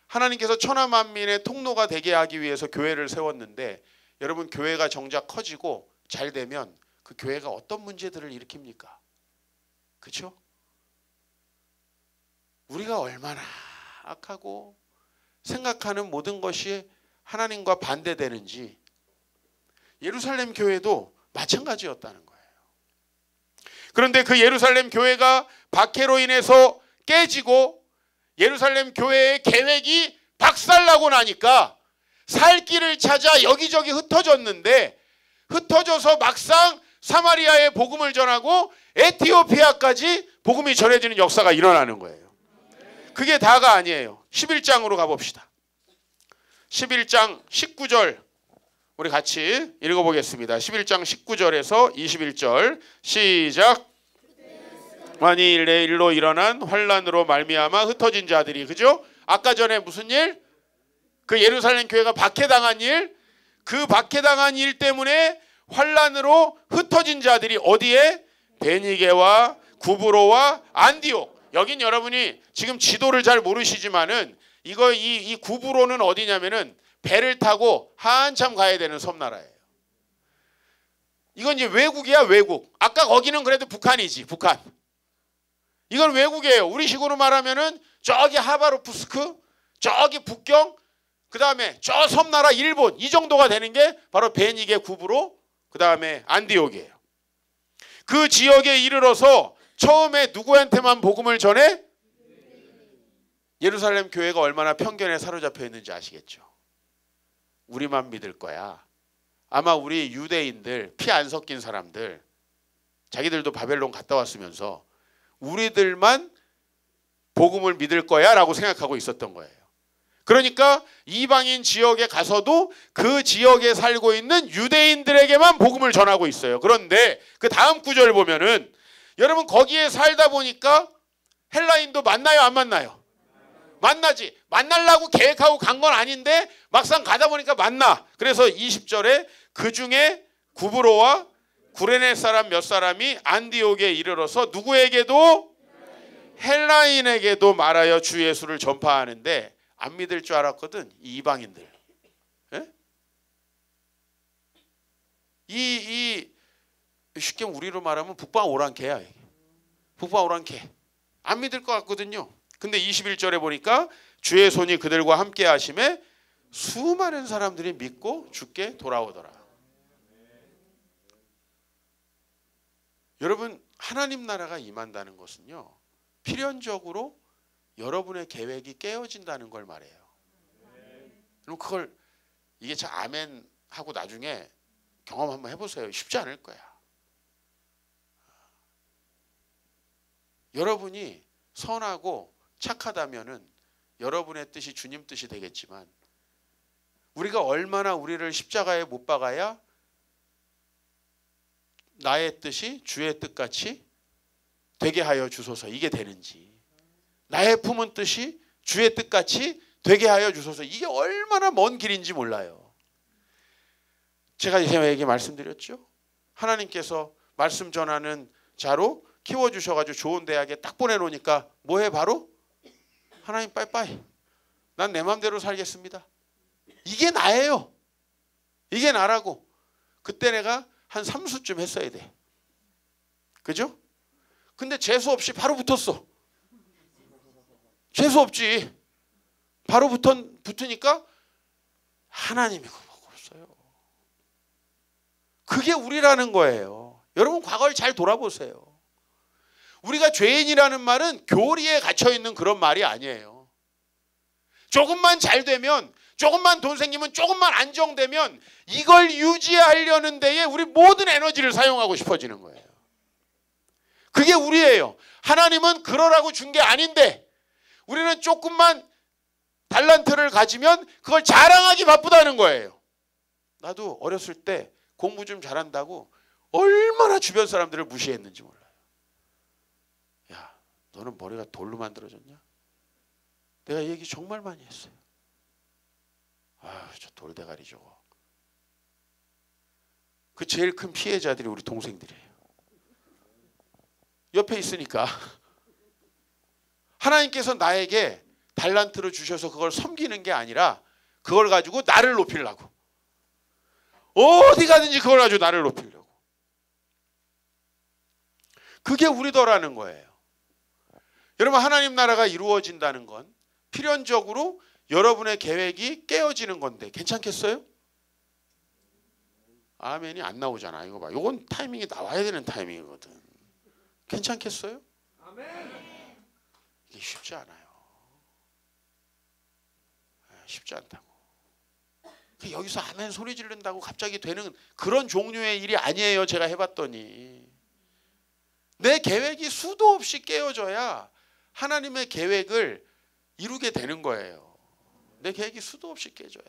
하나님께서 천하만민의 통로가 되게 하기 위해서 교회를 세웠는데 여러분 교회가 정작 커지고 잘 되면 그 교회가 어떤 문제들을 일으킵니까? 그렇죠? 우리가 얼마나 악하고 생각하는 모든 것이 하나님과 반대되는지 예루살렘 교회도 마찬가지였다는 거예요. 그런데 그 예루살렘 교회가 박해로 인해서 깨지고 예루살렘 교회의 계획이 박살나고 나니까 살 길을 찾아 여기저기 흩어졌는데 흩어져서 막상 사마리아에 복음을 전하고 에티오피아까지 복음이 전해지는 역사가 일어나는 거예요. 그게 다가 아니에요. 11장으로 가봅시다. 11장 19절 우리 같이 읽어보겠습니다. 11장 19절에서 21절 시작. 만일 내일로 일어난 환란으로 말미암아 흩어진 자들이, 그죠? 아까 전에 무슨 일? 그 예루살렘 교회가 박해당한 일, 그 박해당한 일 때문에 환란으로 흩어진 자들이 어디에? 베니게와 구브로와 안디옥. 여긴 여러분이 지금 지도를 잘 모르시지만은 이 구브로는 어디냐면은 배를 타고 한참 가야 되는 섬나라예요. 이건 이제 외국이야, 외국. 아까 거기는 그래도 북한이지, 북한. 이건 외국이에요. 우리 식으로 말하면은 저기 하바롭스크, 저기 북경, 그 다음에 저 섬나라 일본, 이 정도가 되는 게 바로 베니게 구브로, 그 다음에 안디옥이에요. 그 지역에 이르러서 처음에 누구한테만 복음을 전해? 예루살렘 교회가 얼마나 편견에 사로잡혀 있는지 아시겠죠? 우리만 믿을 거야. 아마 우리 유대인들, 피 안 섞인 사람들, 자기들도 바벨론 갔다 왔으면서 우리들만 복음을 믿을 거야 라고 생각하고 있었던 거예요. 그러니까 이방인 지역에 가서도 그 지역에 살고 있는 유대인들에게만 복음을 전하고 있어요. 그런데 그 다음 구절을 보면은 여러분 거기에 살다 보니까 헬라인도 만나요, 안 만나요? 만나지. 만나려고 계획하고 간 건 아닌데 막상 가다 보니까 만나. 그래서 20절에 그 중에 구브로와 구레네 사람 몇 사람이 안디옥에 이르러서 누구에게도? 헬라인에게도 말하여 주 예수를 전파하는데 안 믿을 줄 알았거든. 이 이방인들. 예? 쉽게 우리로 말하면 북방 오랑캐야. 북방 오랑캐. 안 믿을 것 같거든요. 근데 21절에 보니까 주의 손이 그들과 함께 하심에 수많은 사람들이 믿고 주께 돌아오더라. 여러분 하나님 나라가 임한다는 것은요, 필연적으로 여러분의 계획이 깨어진다는 걸 말해요. 그럼 그걸 이게 참 아멘 하고 나중에 경험 한번 해보세요. 쉽지 않을 거야. 여러분이 선하고 착하다면은 여러분의 뜻이 주님 뜻이 되겠지만 우리가 얼마나 우리를 십자가에 못 박아야 나의 뜻이 주의 뜻같이 되게 하여 주소서 이게 되는지, 나의 품은 뜻이 주의 뜻같이 되게 하여 주소서 이게 얼마나 먼 길인지 몰라요. 제가 제에게 말씀드렸죠. 하나님께서 말씀 전하는 자로 키워주셔가지고 좋은 대학에 딱 보내놓으니까 뭐해 바로? 하나님 빠이빠이. 난 내 맘대로 살겠습니다. 이게 나예요. 이게 나라고. 그때 내가 한 3수쯤 했어야 돼. 그죠? 근데 재수없이 바로 붙었어. 재수없지. 바로 붙으니까 하나님이 그거 없어요. 그게 우리라는 거예요. 여러분 과거를 잘 돌아보세요. 우리가 죄인이라는 말은 교리에 갇혀있는 그런 말이 아니에요. 조금만 잘 되면, 조금만 돈 생기면, 조금만 안정되면 이걸 유지하려는 데에 우리 모든 에너지를 사용하고 싶어지는 거예요. 그게 우리예요. 하나님은 그러라고 준 게 아닌데 우리는 조금만 달란트를 가지면 그걸 자랑하기 바쁘다는 거예요. 나도 어렸을 때 공부 좀 잘한다고 얼마나 주변 사람들을 무시했는지 몰라요. 야, 너는 머리가 돌로 만들어졌냐? 내가 이 얘기 정말 많이 했어요. 아, 저 돌대가리 저거. 그 제일 큰 피해자들이 우리 동생들이에요. 옆에 있으니까. 하나님께서 나에게 달란트를 주셔서 그걸 섬기는 게 아니라 그걸 가지고 나를 높이려고. 어디 가든지 그걸 가지고 나를 높이려고. 그게 우리더라는 거예요. 여러분, 하나님 나라가 이루어진다는 건 필연적으로 여러분의 계획이 깨어지는 건데 괜찮겠어요? 아멘이 안 나오잖아. 이거 봐. 이건 타이밍이 나와야 되는 타이밍이거든. 괜찮겠어요? 아멘. 이게 쉽지 않아요. 쉽지 않다고. 여기서 아멘 소리 지른다고 갑자기 되는 그런 종류의 일이 아니에요. 제가 해봤더니. 내 계획이 수도 없이 깨어져야 하나님의 계획을 이루게 되는 거예요. 내 계획이 수도 없이 깨져야.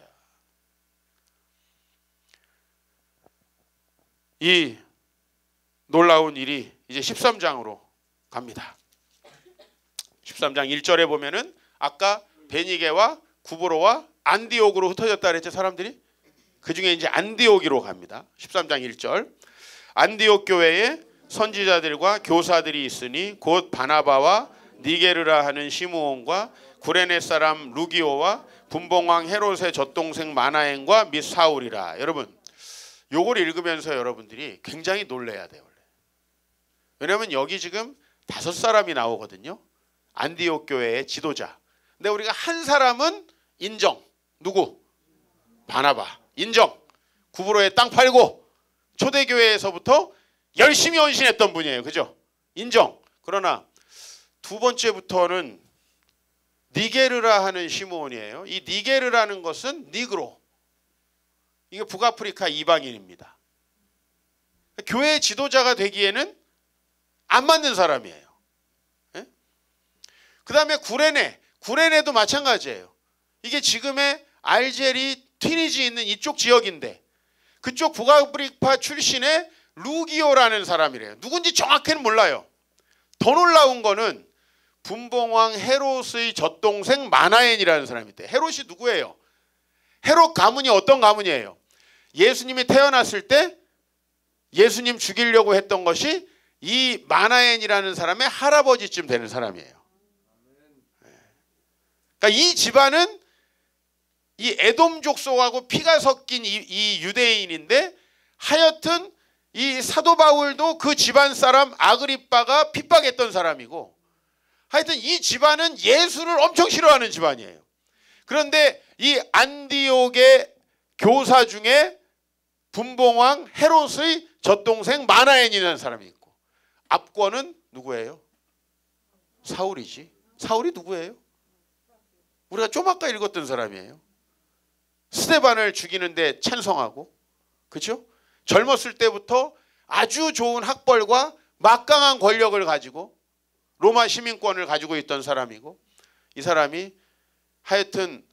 이 놀라운 일이 이제 13장으로 갑니다. 13장 1절에 보면은 아까 베니게와 구브로와 안디옥으로 흩어졌다 그랬죠, 사람들이? 그 중에 이제 안디옥으로 갑니다. 13장 1절. 안디옥 교회에 선지자들과 교사들이 있으니 곧 바나바와 니게르라 하는 시므온과 구레네 사람 루기오와 분봉왕 헤롯의 젖동생 마나엔과 및 사울이라. 여러분, 요걸 읽으면서 여러분들이 굉장히 놀래야 돼요. 원래. 왜냐하면 여기 지금 5사람이 나오거든요. 안디옥 교회의 지도자. 근데 우리가 한 사람은 인정. 누구? 바나바. 인정. 구브로에 땅 팔고 초대교회에서부터 열심히 헌신했던 분이에요. 그죠? 인정. 그러나 두 번째부터는 니게르라 하는 시므온이에요. 이 니게르라는 것은 니그로. 이게 북아프리카 이방인입니다. 교회 지도자가 되기에는 안 맞는 사람이에요. 예? 그 다음에 구레네도 마찬가지예요. 이게 지금의 알제리 튀니지 있는 이쪽 지역인데 그쪽 북아프리카 출신의 루기오라는 사람이래요. 누군지 정확히는 몰라요. 더 놀라운 거는 분봉왕 헤롯의 젖동생 마나엔이라는 사람이 있대. 헤롯이 누구예요? 헤롯 가문이 어떤 가문이에요? 예수님이 태어났을 때 예수님 죽이려고 했던 것이 이 마나엔이라는 사람의 할아버지쯤 되는 사람이에요. 그러니까 이 집안은 이 에돔 족속하고 피가 섞인 이 유대인인데 하여튼 이 사도 바울도 그 집안 사람 아그리빠가 핍박했던 사람이고 하여튼 이 집안은 예수를 엄청 싫어하는 집안이에요. 그런데 이 안디옥의 교사 중에 분봉왕 헤롯의 젖동생 마나엔이라는 사람이 있고 압권은 누구예요? 사울이지. 사울이 누구예요? 우리가 좀 아까 읽었던 사람이에요. 스데반을 죽이는데 찬성하고, 그렇죠? 젊었을 때부터 아주 좋은 학벌과 막강한 권력을 가지고 로마 시민권을 가지고 있던 사람이고, 이 사람이 하여튼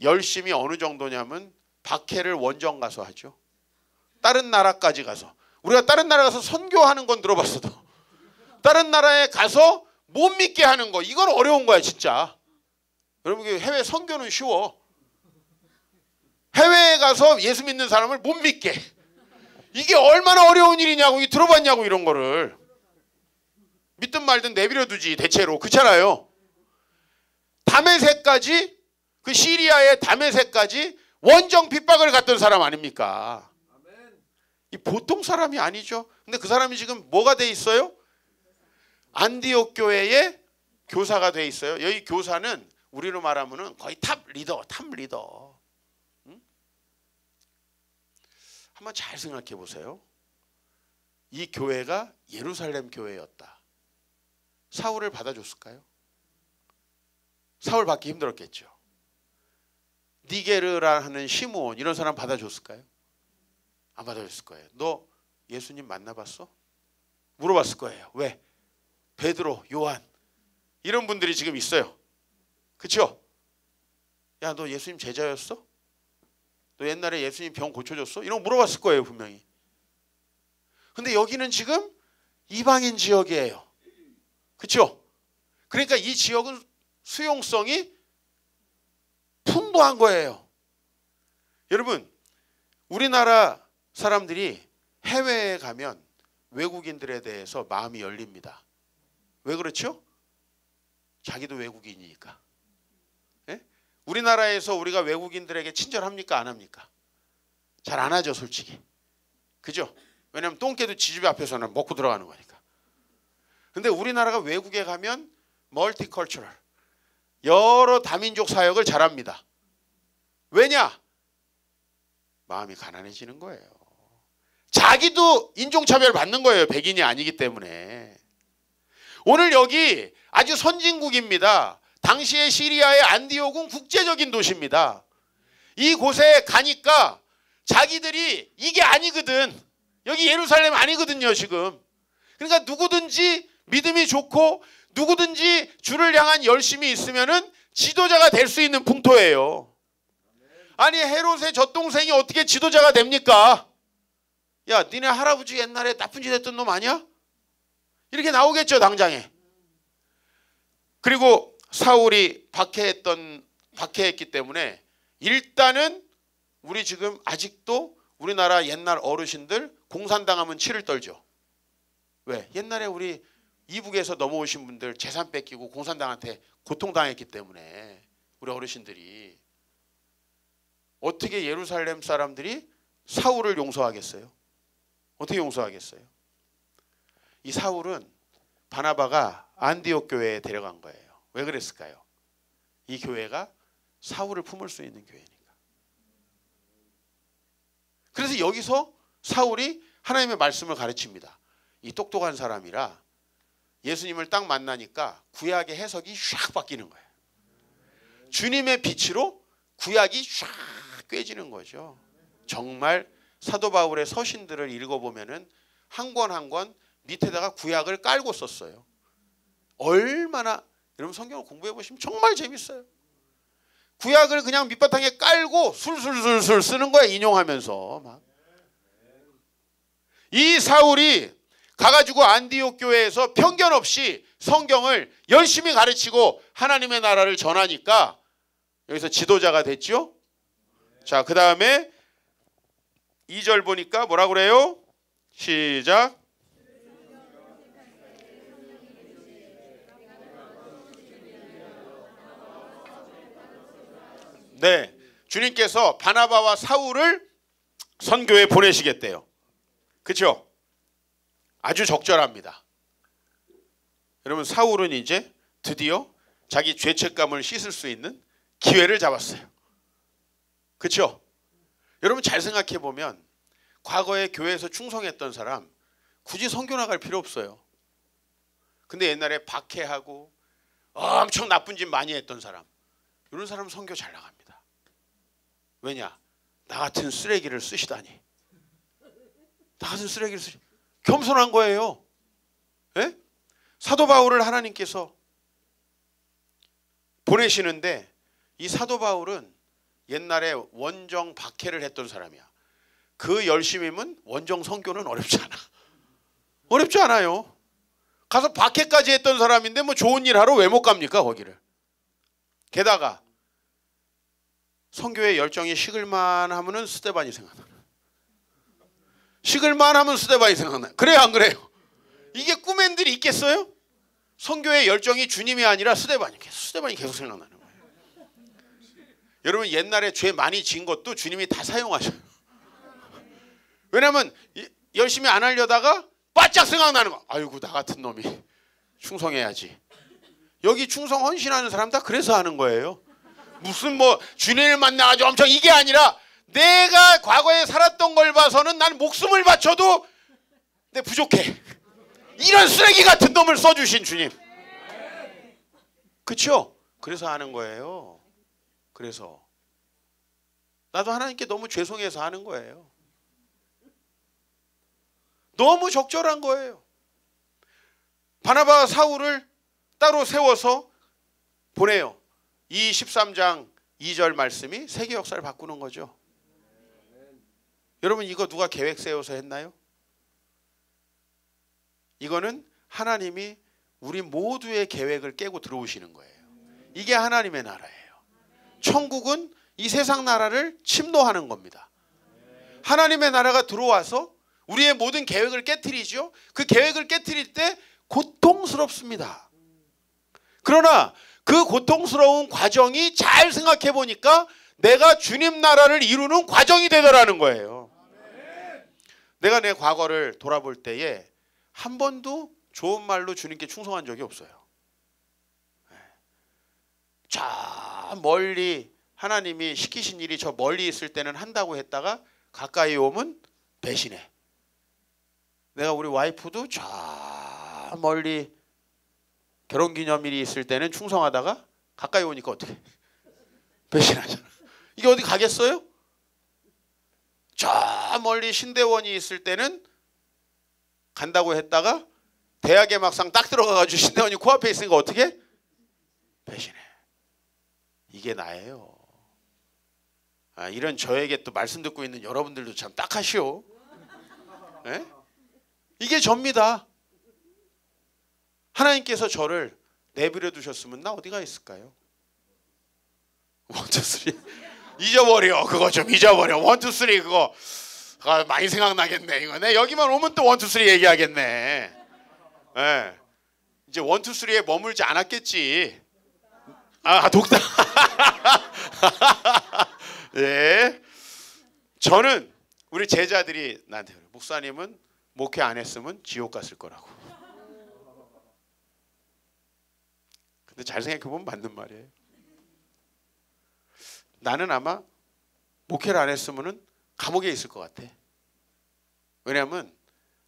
열심히 어느 정도냐면 박해를 원정 가서 하죠. 다른 나라까지 가서. 우리가 다른 나라 가서 선교하는 건 들어봤어도 다른 나라에 가서 못 믿게 하는 거, 이건 어려운 거야 진짜. 여러분, 해외 선교는 쉬워. 해외에 가서 예수 믿는 사람을 못 믿게, 이게 얼마나 어려운 일이냐고. 들어봤냐고. 이런 거를 믿든 말든 내버려 두지 대체로. 그렇잖아요. 다메섹까지, 그 시리아의 다메섹까지 원정 핍박을 갔던 사람 아닙니까? 이 보통 사람이 아니죠. 근데 그 사람이 지금 뭐가 돼 있어요? 안디옥 교회의 교사가 돼 있어요. 여기 교사는 우리로 말하면은 거의 탑 리더. 응? 한번 잘 생각해 보세요. 이 교회가 예루살렘 교회였다. 사울을 받아줬을까요? 사울 받기 힘들었겠죠. 니게르라는 시므온, 이런 사람 받아줬을까요? 안 받아줬을 거예요. 너 예수님 만나봤어? 물어봤을 거예요. 왜? 베드로, 요한, 이런 분들이 지금 있어요. 그렇죠? 야, 너 예수님 제자였어? 너 옛날에 예수님 병 고쳐줬어? 이런 거 물어봤을 거예요 분명히. 근데 여기는 지금 이방인 지역이에요. 그렇죠? 그러니까 이 지역은 수용성이 풍부한 거예요. 여러분, 우리나라 사람들이 해외에 가면 외국인들에 대해서 마음이 열립니다. 왜 그렇죠? 자기도 외국인이니까. 예? 우리나라에서 우리가 외국인들에게 친절합니까? 안 합니까? 잘 안 하죠 솔직히. 그죠? 왜냐하면 똥개도 지집 앞에서는 먹고 들어가는 거니까. 근데 우리나라가 외국에 가면 멀티컬처럴, 여러 다민족 사역을 잘합니다. 왜냐? 마음이 가난해지는 거예요. 자기도 인종차별 받는 거예요. 백인이 아니기 때문에. 오늘 여기 아주 선진국입니다. 당시의 시리아의 안디옥은 국제적인 도시입니다. 이곳에 가니까 자기들이 이게 아니거든. 여기 예루살렘 아니거든요 지금. 그러니까 누구든지 믿음이 좋고 누구든지 주를 향한 열심이 있으면은 지도자가 될 수 있는 풍토예요. 아니, 헤롯의 젖동생이 어떻게 지도자가 됩니까? 야, 니네 할아버지 옛날에 나쁜 짓 했던 놈 아니야? 이렇게 나오겠죠 당장에. 그리고 사울이 박해했기 때문에 일단은 우리 지금 아직도 우리나라 옛날 어르신들 공산당하면 치를 떨죠. 왜? 옛날에 우리 이북에서 넘어오신 분들 재산 뺏기고 공산당한테 고통당했기 때문에 우리 어르신들이. 어떻게 예루살렘 사람들이 사울을 용서하겠어요? 어떻게 용서하겠어요? 이 사울은 바나바가 안디옥 교회에 데려간 거예요. 왜 그랬을까요? 이 교회가 사울을 품을 수 있는 교회니까. 그래서 여기서 사울이 하나님의 말씀을 가르칩니다. 이 똑똑한 사람이라 예수님을 딱 만나니까 구약의 해석이 샥 바뀌는 거예요. 주님의 빛으로 구약이 샥 꿰지는 거죠. 정말 사도 바울의 서신들을 읽어보면은 한 권 한 권 밑에다가 구약을 깔고 썼어요. 얼마나, 여러분 성경을 공부해 보시면 정말 재밌어요. 구약을 그냥 밑바탕에 깔고 술술술술 쓰는 거야, 인용하면서 막. 이 사울이 가가지고 안디옥 교회에서 편견 없이 성경을 열심히 가르치고 하나님의 나라를 전하니까 여기서 지도자가 됐죠. 자, 그 다음에 2절 보니까 뭐라 그래요? 시작. 네, 주님께서 바나바와 사울을 선교에 보내시겠대요. 그렇죠? 아주 적절합니다. 여러분, 사울은 이제 드디어 자기 죄책감을 씻을 수 있는 기회를 잡았어요. 그렇죠? 여러분 잘 생각해 보면 과거에 교회에서 충성했던 사람 굳이 선교 나갈 필요 없어요. 근데 옛날에 박해하고 엄청 나쁜 짓 많이 했던 사람, 이런 사람 선교 잘 나갑니다. 왜냐? 나 같은 쓰레기를 쓰시다니. 나 같은 쓰레기를 쓰지. 겸손한 거예요. 예? 사도 바울을 하나님께서 보내시는데 이 사도 바울은 옛날에 원정 박해를 했던 사람이야. 그 열심이면 원정 선교는 어렵지 않아. 어렵지 않아요. 가서 박해까지 했던 사람인데 뭐 좋은 일 하러 왜 못 갑니까 거기를. 게다가 선교의 열정이 식을만 하면은 스데반이 생각나. 식을만 하면 스데반이 생각나. 그래요 안 그래요? 이게 꿈엔들이 있겠어요? 선교의 열정이 주님이 아니라 스데반이 계속 생각나는 거예요. 여러분 옛날에 죄 많이 지은 것도 주님이 다 사용하셔요. 왜냐하면 열심히 안 하려다가 바짝 생각나는 거. 아이고 나 같은 놈이 충성해야지. 여기 충성 헌신하는 사람 다 그래서 하는 거예요. 무슨 뭐 주님을 만나가지고 엄청 이게 아니라 내가 과거에 살았던 걸 봐서는 난 목숨을 바쳐도 내 부족해. 이런 쓰레기 같은 놈을 써주신 주님. 그렇죠? 그래서 하는 거예요. 그래서 나도 하나님께 너무 죄송해서 하는 거예요. 너무 적절한 거예요. 바나바와 사울을 따로 세워서 보내요. 이 13장 2절 말씀이 세계 역사를 바꾸는 거죠. 여러분 이거 누가 계획 세워서 했나요? 이거는 하나님이 우리 모두의 계획을 깨고 들어오시는 거예요. 이게 하나님의 나라예요. 천국은 이 세상 나라를 침노하는 겁니다. 하나님의 나라가 들어와서 우리의 모든 계획을 깨트리죠. 그 계획을 깨트릴 때 고통스럽습니다. 그러나 그 고통스러운 과정이 잘 생각해 보니까 내가 주님 나라를 이루는 과정이 되더라는 거예요. 내가 내 과거를 돌아볼 때에 한 번도 좋은 말로 주님께 충성한 적이 없어요. 저 멀리 하나님이 시키신 일이 저 멀리 있을 때는 한다고 했다가 가까이 오면 배신해. 내가 우리 와이프도 저 멀리 결혼기념일이 있을 때는 충성하다가 가까이 오니까 어떻게 배신하잖아. 이게 어디 가겠어요? 저 멀리 신대원이 있을 때는 간다고 했다가 대학에 막상 딱 들어가가지고 신대원이 코앞에 있으니까 어떻게 배신해. 이게 나예요. 이런 저에게 또 말씀 듣고 있는 여러분들도 참 딱하시오. 네? 이게 접니다. 하나님께서 저를 내버려 두셨으면 나 어디가 있을까요? 원투 쓰리 잊어버려. 그거 좀 잊어버려. 원투 쓰리 그거 많이 생각나겠네. 이거 내 여기만 오면 또 원투 쓰리 얘기하겠네. 네. 이제 원투 쓰리에 머물지 않았겠지. 독담. 예. 저는 우리 제자들이 나한테 그래. 목사님은 목회 안 했으면 지옥 갔을 거라고. 근데 잘 생각해보면 맞는 말이에요. 나는 아마 목회를 안 했으면 감옥에 있을 것 같아. 왜냐하면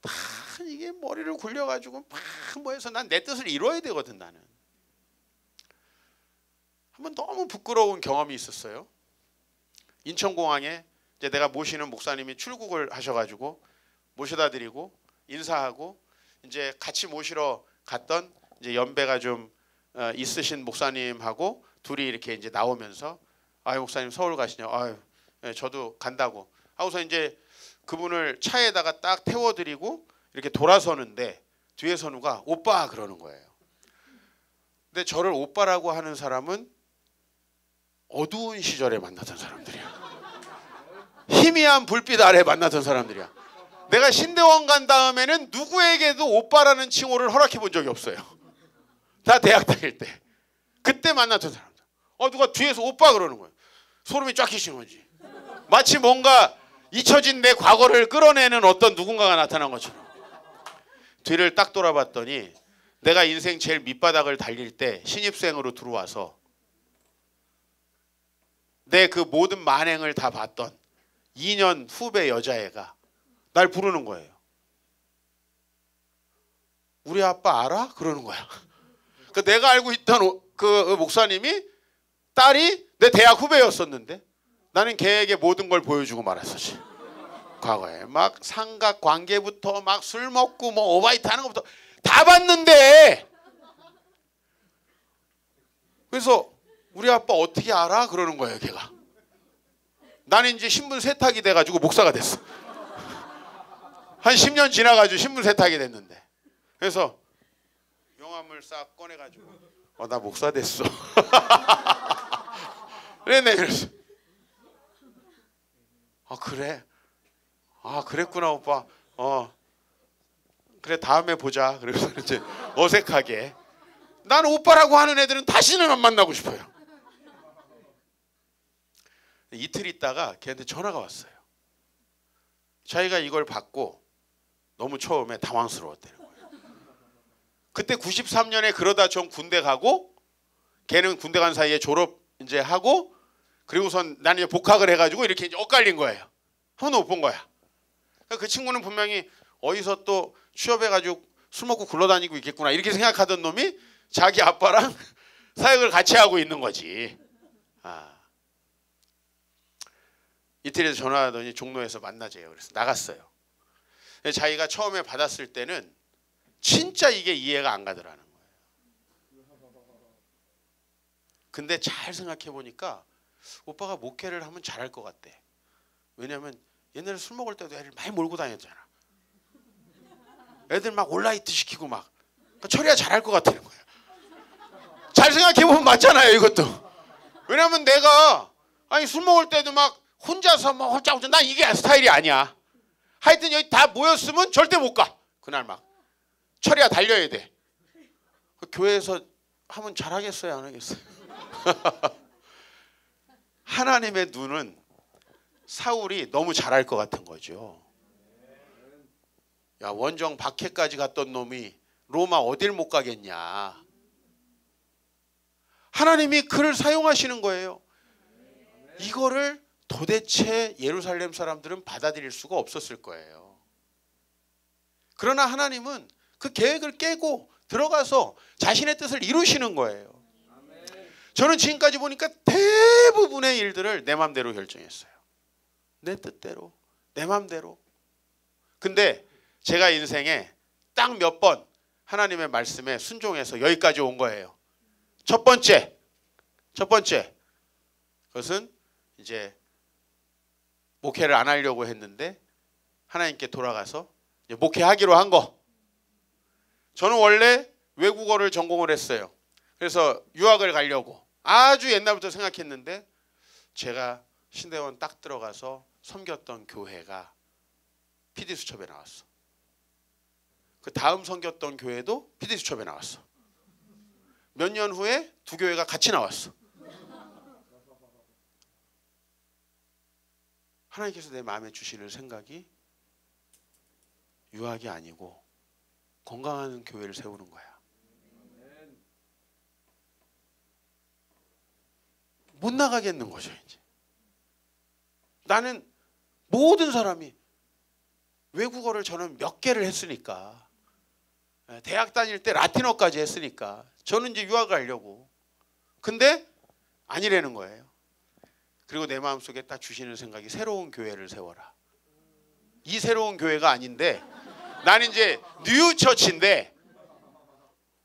막 이게 머리를 굴려가지고 막 뭐 해서 난 내 뜻을 이뤄야 되거든. 나는 한번 너무 부끄러운 경험이 있었어요. 인천공항에 이제 내가 모시는 목사님이 출국을 하셔가지고 모셔다 드리고 인사하고 이제 같이 모시러 갔던 이제 연배가 좀 있으신 목사님하고 둘이 이렇게 이제 나오면서 아유 목사님 서울 가시냐? 아유 네, 저도 간다고 하고서 이제 그분을 차에다가 딱 태워드리고 이렇게 돌아서는데 뒤에서 누가 오빠 그러는 거예요. 근데 저를 오빠라고 하는 사람은 어두운 시절에 만났던 사람들이야. 희미한 불빛 아래 만났던 사람들이야. 내가 신대원 간 다음에는 누구에게도 오빠라는 칭호를 허락해 본 적이 없어요. 다 대학 다닐 때. 그때 만났던 사람들. 누가 뒤에서 오빠 그러는 거예요. 소름이 쫙 끼치는 거지. 마치 뭔가 잊혀진 내 과거를 끌어내는 어떤 누군가가 나타난 것처럼. 뒤를 딱 돌아봤더니 내가 인생 제일 밑바닥을 달릴 때 신입생으로 들어와서 내 그 모든 만행을 다 봤던 2년 후배 여자애가 날 부르는 거예요. 우리 아빠 알아? 그러는 거야. 그 내가 알고 있던 그 목사님이 딸이 내 대학 후배였었는데 나는 걔에게 모든 걸 보여주고 말았었지. 과거에 막 삼각관계부터 막 술 먹고 뭐 오바이트 하는 것부터 다 봤는데, 그래서 우리 아빠 어떻게 알아? 그러는 거예요. 걔가. 나는 이제 신분 세탁이 돼가지고 목사가 됐어. 한 10년 지나가지고 신분 세탁이 됐는데, 그래서 명함을 싹 꺼내가지고 나 목사 됐어. 그랬네. 그래서 그래? 그랬구나 오빠. 그래 다음에 보자. 그래서 이제 어색하게, 나는 오빠라고 하는 애들은 다시는 안 만나고 싶어요. 이틀 있다가 걔한테 전화가 왔어요. 자기가 이걸 받고 너무 처음에 당황스러웠대요. 그때 93년에 그러다 전 군대 가고, 걔는 군대 간 사이에 졸업 이제 하고, 그리고선 나는 이제 복학을 해가지고 이렇게 이제 엇갈린 거예요. 한 번도 못 본 거야. 그 친구는 분명히 어디서 또 취업해가지고 술 먹고 굴러다니고 있겠구나 이렇게 생각하던 놈이 자기 아빠랑 사역을 같이 하고 있는 거지. 이태리에서 전화하더니 종로에서 만나재요. 그래서 나갔어요. 자기가 처음에 받았을 때는 진짜 이게 이해가 안 가더라는 거예요. 근데 잘 생각해 보니까 오빠가 목회를 하면 잘할 것 같대. 왜냐면 옛날에 술 먹을 때도 애를 많이 몰고 다녔잖아. 애들 막 온라이트 시키고 막. 그러니까 철이야 잘할 것 같다는 거야. 잘 생각해 보면 맞잖아요, 이것도. 왜냐면 내가 술 먹을 때도 막 혼자서 뭐 홀짝홀짝, 난 이게 스타일이 아니야. 하여튼 여기 다 모였으면 절대 못 가. 그날 막 철이야 달려야 돼. 교회에서 하면 잘하겠어요, 안 하겠어요? 하나님의 눈은 사울이 너무 잘할 것 같은 거죠. 야, 원정 박해까지 갔던 놈이 로마 어딜 못 가겠냐. 하나님이 그를 사용하시는 거예요. 이거를 도대체 예루살렘 사람들은 받아들일 수가 없었을 거예요. 그러나 하나님은 그 계획을 깨고 들어가서 자신의 뜻을 이루시는 거예요. 저는 지금까지 보니까 대부분의 일들을 내 맘대로 결정했어요. 내 뜻대로, 내 맘대로. 근데 제가 인생에 딱 몇 번 하나님의 말씀에 순종해서 여기까지 온 거예요. 첫 번째, 그것은 이제 목회를 안 하려고 했는데 하나님께 돌아가서 이제 목회하기로 한 거. 저는 원래 외국어를 전공을 했어요. 그래서 유학을 가려고 아주 옛날부터 생각했는데, 제가 신대원 딱 들어가서 섬겼던 교회가 PD수첩에 나왔어. 그 다음 섬겼던 교회도 PD수첩에 나왔어. 몇 년 후에 두 교회가 같이 나왔어. 하나님께서 내 마음에 주시는 생각이 유학이 아니고 건강한 교회를 세우는 거야. 못 나가겠는 거죠, 이제. 나는 모든 사람이 외국어를 저는 몇 개를 했으니까, 대학 다닐 때 라틴어까지 했으니까 저는 이제 유학 가려고. 근데 아니라는 거예요. 그리고 내 마음속에 딱 주시는 생각이 새로운 교회를 세워라. 이 새로운 교회가 아닌데, 나는 이제 뉴 처치인데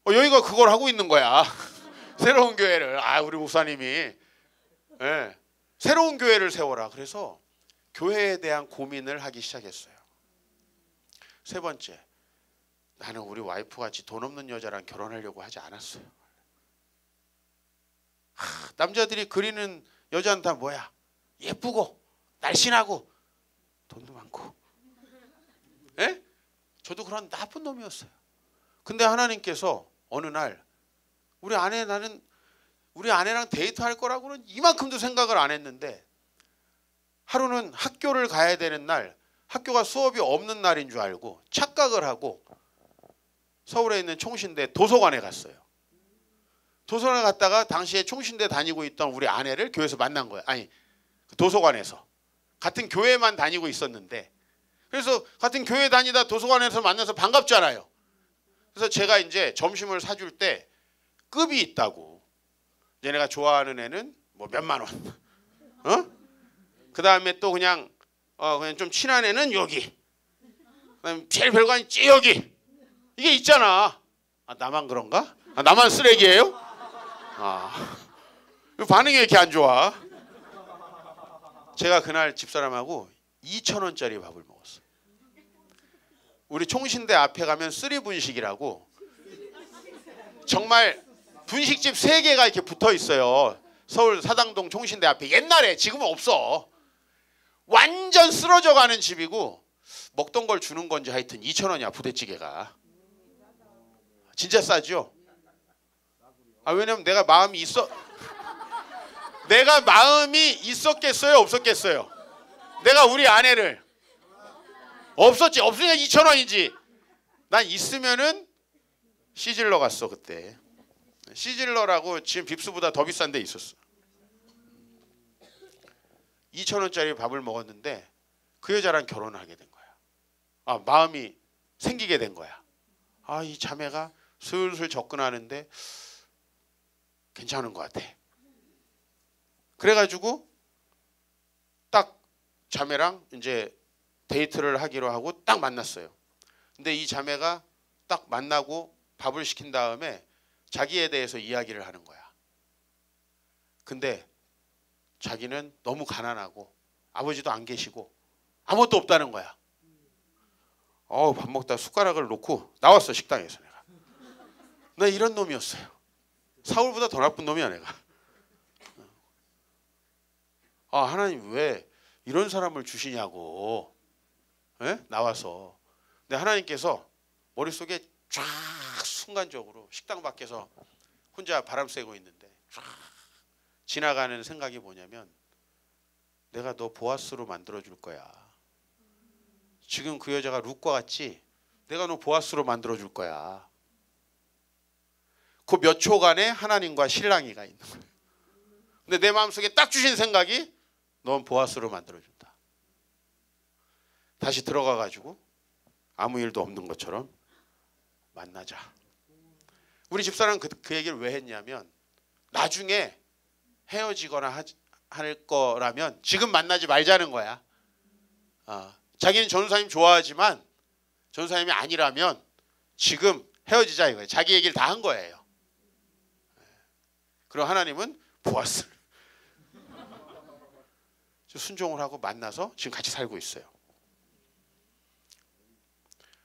여기가 그걸 하고 있는 거야. 새로운 교회를. 우리 목사님이 새로운 교회를 세워라. 그래서 교회에 대한 고민을 하기 시작했어요. 세 번째, 나는 우리 와이프 같이 돈 없는 여자랑 결혼하려고 하지 않았어요. 남자들이 그리는 여자는 다 뭐야? 예쁘고 날씬하고 돈도 많고. 저도 그런 나쁜 놈이었어요. 근데 하나님께서 어느 날 나는 우리 아내랑 데이트할 거라고는 이만큼도 생각을 안 했는데, 하루는 학교를 가야 되는 날, 학교가 수업이 없는 날인 줄 알고 착각을 하고 서울에 있는 총신대 도서관에 갔어요. 도서관에 갔다가 당시에 총신대 다니고 있던 우리 아내를 교회에서 만난 거예요. 도서관에서. 같은 교회만 다니고 있었는데, 그래서 같은 교회 다니다 도서관에서 만나서 반갑잖아요. 그래서 제가 이제 점심을 사줄 때 급이 있다고. 얘네가 좋아하는 애는 뭐 몇만 원. 그 다음에 또 그냥 그냥 좀 친한 애는 여기. 제일 별거 아닌 여기. 이게 있잖아. 나만 그런가? 나만 쓰레기예요? 반응이 왜 이렇게 안 좋아? 제가 그날 집사람하고 2,000원짜리 밥을 먹었어요. 우리 총신대 앞에 가면 쓰리분식이라고 정말 분식집 3개가 이렇게 붙어 있어요. 서울 사당동 총신대 앞에. 옛날에, 지금은 없어. 완전 쓰러져 가는 집이고 먹던 걸 주는 건지 하여튼 2,000원이야 부대찌개가. 진짜 싸죠? 왜냐면 내가 마음이 있었겠어요? 없었겠어요? 내가 우리 아내를 없었지. 없으니까 2,000원이지. 난 있으면은 시질러 갔어 그때. 시질러라고 지금 빕스보다 더 비싼 데 있었어. 2,000원짜리 밥을 먹었는데 그 여자랑 결혼을 하게 된 거야. 마음이 생기게 된 거야. 이 자매가 슬슬 접근하는데 괜찮은 것 같아. 그래가지고 딱 자매랑 이제 데이트를 하기로 하고 딱 만났어요. 근데 이 자매가 딱 만나고 밥을 시킨 다음에 자기에 대해서 이야기를 하는 거야. 근데 자기는 너무 가난하고 아버지도 안 계시고 아무것도 없다는 거야. 밥 먹다 숟가락을 놓고 나왔어 식당에서. 나 이런 놈이었어요. 사울보다 더 나쁜 놈이야 내가. 하나님 왜 이런 사람을 주시냐고. 나와서. 근데 하나님께서 머릿속에 쫙 순간적으로 식당 밖에서 혼자 바람 쐬고 있는데 쫙 지나가는 생각이 뭐냐면 내가 너 보아스로 만들어줄 거야. 지금 그 여자가 룻과 같지? 내가 너 보아스로 만들어줄 거야. 그 몇 초간에 하나님과 신랑이가 있는 거예요. 근데 내 마음속에 딱 주신 생각이 넌 보아스로 만들어준다. 다시 들어가가지고 아무 일도 없는 것처럼 만나자. 우리 집사람은 그 얘기를 왜 했냐면 나중에 헤어지거나 할 거라면 지금 만나지 말자는 거야. 자기는 전도사님 좋아하지만 전도사님이 아니라면 지금 헤어지자 이거예요. 자기 얘기를 다 한 거예요. 그리고 하나님은 보았을. 순종을 하고 만나서 지금 같이 살고 있어요.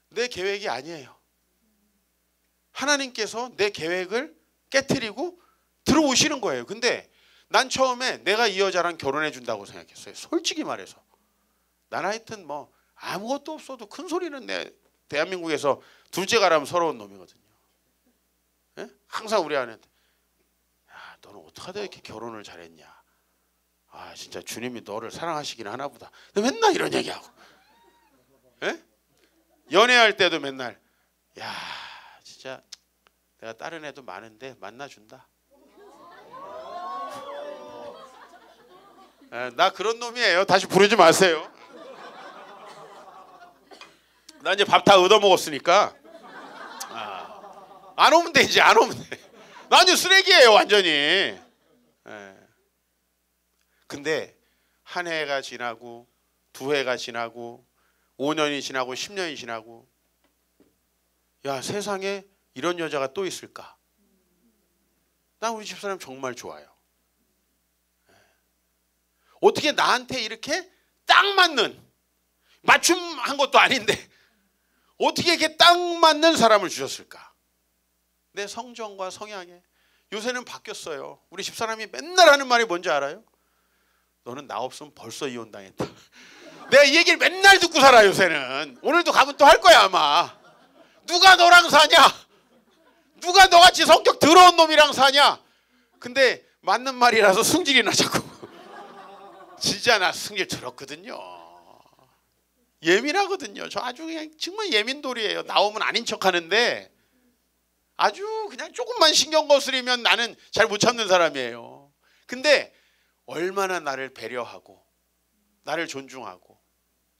내 계획이 아니에요. 하나님께서 내 계획을 깨트리고 들어오시는 거예요. 근데 난 처음에 내가 이 여자랑 결혼해 준다고 생각했어요. 솔직히 말해서. 난 하여튼 뭐 아무것도 없어도 큰 소리는 내 대한민국에서 둘째 가라면 서러운 놈이거든요. 예? 항상 우리 아내한테 야, 너는 어떻게 하다 이렇게 결혼을 잘했냐. 진짜 주님이 너를 사랑하시긴 하나 보다. 맨날 이런 얘기하고. 예? 연애할 때도 맨날 야 진짜 내가 다른 애도 많은데 만나준다. 나 그런 놈이에요. 다시 부르지 마세요. 나 이제 밥 다 얻어먹었으니까 안 오면 돼. 이제 안 오면 돼. 나 완전 쓰레기예요 완전히. 근데 한 해가 지나고 두 해가 지나고 5년이 지나고 10년이 지나고 야 세상에 이런 여자가 또 있을까? 난 우리 집사람 정말 좋아요. 어떻게 나한테 이렇게 딱 맞는 맞춤한 것도 아닌데 어떻게 이렇게 딱 맞는 사람을 주셨을까? 내 성정과 성향에. 요새는 바뀌었어요. 우리 집사람이 맨날 하는 말이 뭔지 알아요? 너는 나 없으면 벌써 이혼당했다. 내가 이 얘기를 맨날 듣고 살아 요새는. 오늘도 가면 또 할 거야 아마. 누가 너랑 사냐? 누가 너같이 성격 더러운 놈이랑 사냐? 근데 맞는 말이라서 승질이 나 자꾸. 진짜 나 승질 들었거든요. 예민하거든요. 저 아주 그냥 정말 예민돌이에요. 나오면 아닌 척하는데 아주 그냥 조금만 신경 거스리면 나는 잘 못 참는 사람이에요. 근데 얼마나 나를 배려하고 나를 존중하고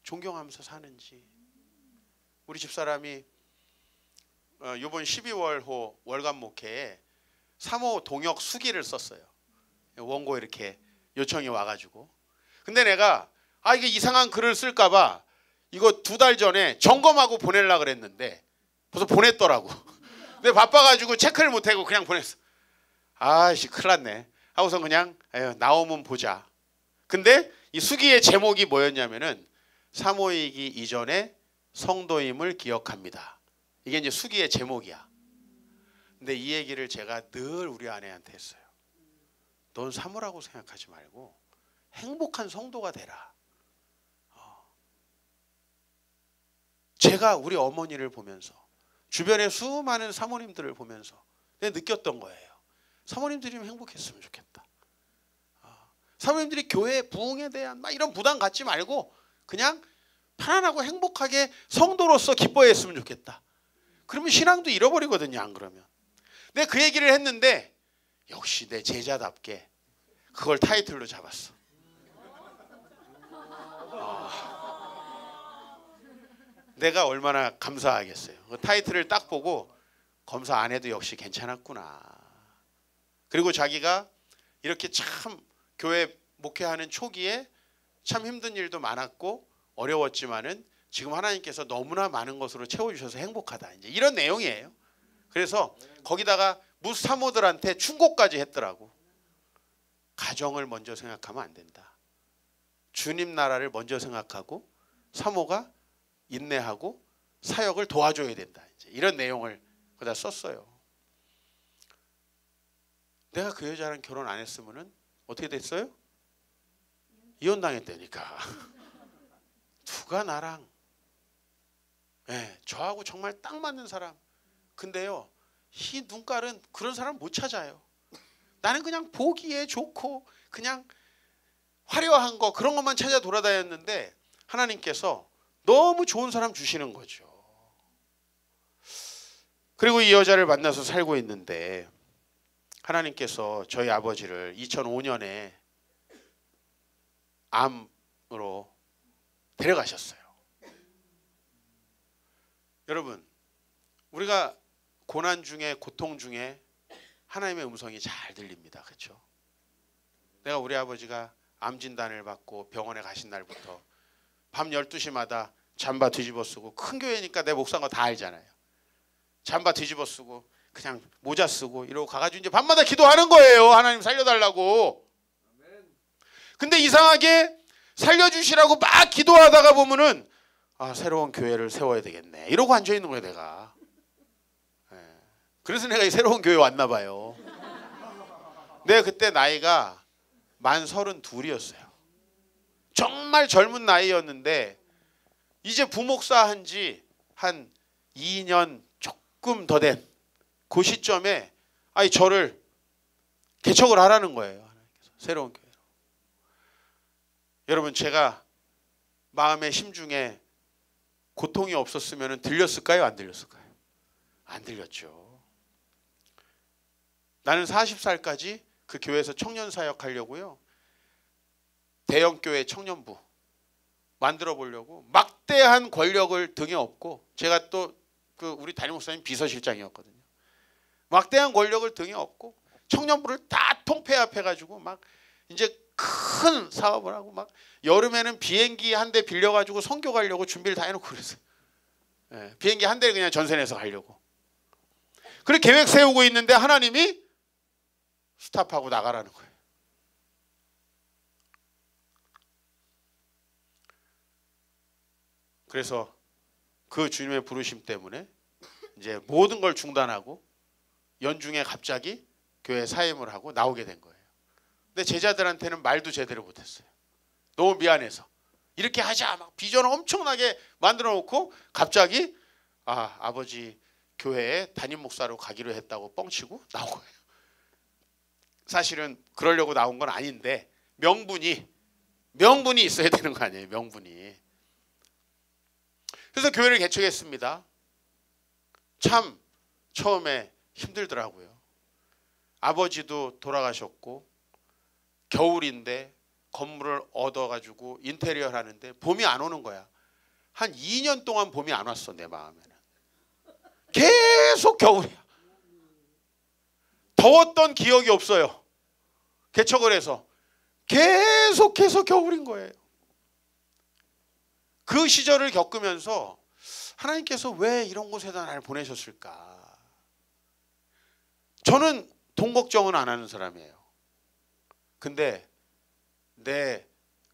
존경하면서 사는지. 우리 집사람이 이번 12월호 월간 목회에 3호 동역 수기를 썼어요. 원고 이렇게 요청이 와가지고. 근데 내가 아, 이게 이상한 글을 쓸까봐 이거 2달 전에 점검하고 보내려고 그랬는데 벌써 보냈더라고. 근데 바빠가지고 체크를 못하고 그냥 보냈어. 아이씨, 큰일 났네 하고서 그냥 에휴, 나오면 보자. 근데 이 수기의 제목이 뭐였냐면은 사모이기 이전에 성도임을 기억합니다. 이게 이제 수기의 제목이야. 근데 이 얘기를 제가 늘 우리 아내한테 했어요. 넌 사모라고 생각하지 말고 행복한 성도가 되라. 제가 우리 어머니를 보면서 주변의 수많은 사모님들을 보면서 내가 느꼈던 거예요. 사모님들이 행복했으면 좋겠다. 사모님들이 교회 부흥에 대한 막 이런 부담 갖지 말고 그냥 편안하고 행복하게 성도로서 기뻐했으면 좋겠다. 그러면 신앙도 잃어버리거든요, 안 그러면. 내가 그 얘기를 했는데 역시 내 제자답게 그걸 타이틀로 잡았어. 내가 얼마나 감사하겠어요. 그 타이틀을 딱 보고 검사 안 해도 역시 괜찮았구나. 그리고 자기가 이렇게 참 교회 목회하는 초기에 참 힘든 일도 많았고 어려웠지만은 지금 하나님께서 너무나 많은 것으로 채워주셔서 행복하다. 이제 이런 내용이에요. 그래서 거기다가 무사모들한테 충고까지 했더라고. 가정을 먼저 생각하면 안 된다. 주님 나라를 먼저 생각하고 사모가 인내하고 사역을 도와줘야 된다. 이제 이런 내용을 거기다 썼어요. 내가 그 여자랑 결혼 안 했으면은 어떻게 됐어요? 이혼당했다니까. 누가 나랑 저하고 정말 딱 맞는 사람. 근데요, 이 눈깔은 그런 사람 못 찾아요. 나는 그냥 보기에 좋고 그냥 화려한 거 그런 것만 찾아 돌아다녔는데 하나님께서 너무 좋은 사람 주시는 거죠. 그리고 이 여자를 만나서 살고 있는데 하나님께서 저희 아버지를 2005년에 암으로 데려가셨어요. 여러분, 우리가 고난 중에 고통 중에 하나님의 음성이 잘 들립니다. 그렇죠? 내가 우리 아버지가 암 진단을 받고 병원에 가신 날부터 밤 12시마다 잠바 뒤집어 쓰고, 큰 교회니까 내 목사한 거 다 알잖아요. 잠바 뒤집어 쓰고 그냥 모자 쓰고 이러고 가가지고 이제 밤마다 기도하는 거예요. 하나님 살려달라고. 근데 이상하게 살려주시라고 막 기도하다가 보면은 새로운 교회를 세워야 되겠네 이러고 앉아있는 거예요. 내가. 그래서 내가 이 새로운 교회 왔나 봐요. 내가 그때 나이가 만 32이었어요. 정말 젊은 나이였는데 이제 부목사 한지 한 2년 조금 더 된 그 시점에 저를 개척을 하라는 거예요. 하나님께서 새로운 교회로. 여러분, 제가 마음의 심중에 고통이 없었으면 들렸을까요? 안 들렸을까요? 안 들렸죠. 나는 40살까지 그 교회에서 청년 사역하려고요. 대형교회 청년부 만들어 보려고 막대한 권력을 등에 업고, 제가 또 우리 담임 목사님 비서실장이었거든요. 막대한 권력을 등에 업고 청년부를 다 통폐합해가지고 막 이제 큰 사업을 하고, 막 여름에는 비행기 한 대 빌려가지고 선교 가려고 준비를 다 해놓고 그랬어요. 비행기 한 대를 그냥 전세 내서 가려고. 그렇게 계획 세우고 있는데 하나님이 스탑하고 나가라는 거예요. 그래서 그 주님의 부르심 때문에 이제 모든 걸 중단하고 연중에 갑자기 교회 사임을 하고 나오게 된 거예요. 근데 제자들한테는 말도 제대로 못했어요. 너무 미안해서. 이렇게 하자 막 비전을 엄청나게 만들어 놓고 갑자기 아버지 교회에 담임 목사로 가기로 했다고 뻥치고 나온 거예요. 사실은 그러려고 나온 건 아닌데 명분이 있어야 되는 거 아니에요. 명분이. 그래서 교회를 개척했습니다. 참 처음에 힘들더라고요. 아버지도 돌아가셨고 겨울인데 건물을 얻어가지고 인테리어를 하는데 봄이 안 오는 거야. 한 2년 동안 봄이 안 왔어. 내 마음에는. 계속 겨울이야. 더웠던 기억이 없어요. 개척을 해서 계속해서 겨울인 거예요. 그 시절을 겪으면서 하나님께서 왜 이런 곳에다 나를 보내셨을까? 저는 돈 걱정은 안 하는 사람이에요. 근데 내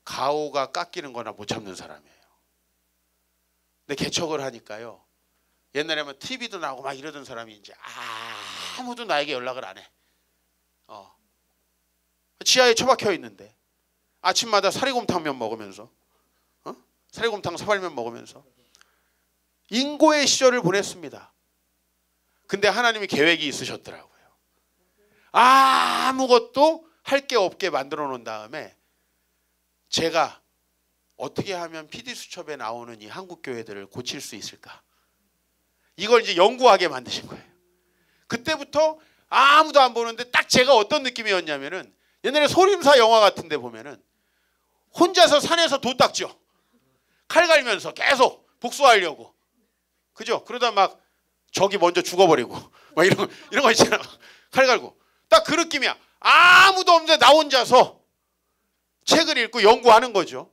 가오가 깎이는 거나 못 참는 사람이에요. 근데 개척을 하니까요. 옛날에는 TV도 나오고 막 이러던 사람이 이제 아무도 나에게 연락을 안 해. 지하에 처박혀 있는데 아침마다 사리곰탕면 먹으면서 사리곰탕 사발면 먹으면서 인고의 시절을 보냈습니다. 근데 하나님이 계획이 있으셨더라고요. 아무것도 할 게 없게 만들어 놓은 다음에 제가 어떻게 하면 PD수첩에 나오는 이 한국 교회들을 고칠 수 있을까? 이걸 이제 연구하게 만드신 거예요. 그때부터 아무도 안 보는데 딱 제가 어떤 느낌이었냐면은 옛날에 소림사 영화 같은 데 보면은 혼자서 산에서 도 닦죠. 칼 갈면서 계속 복수하려고. 그죠? 그러다 막 적이 먼저 죽어버리고 막 이런 거 있잖아. 칼 갈고. 딱 그 느낌이야. 아무도 없는데 나 혼자서 책을 읽고 연구하는 거죠.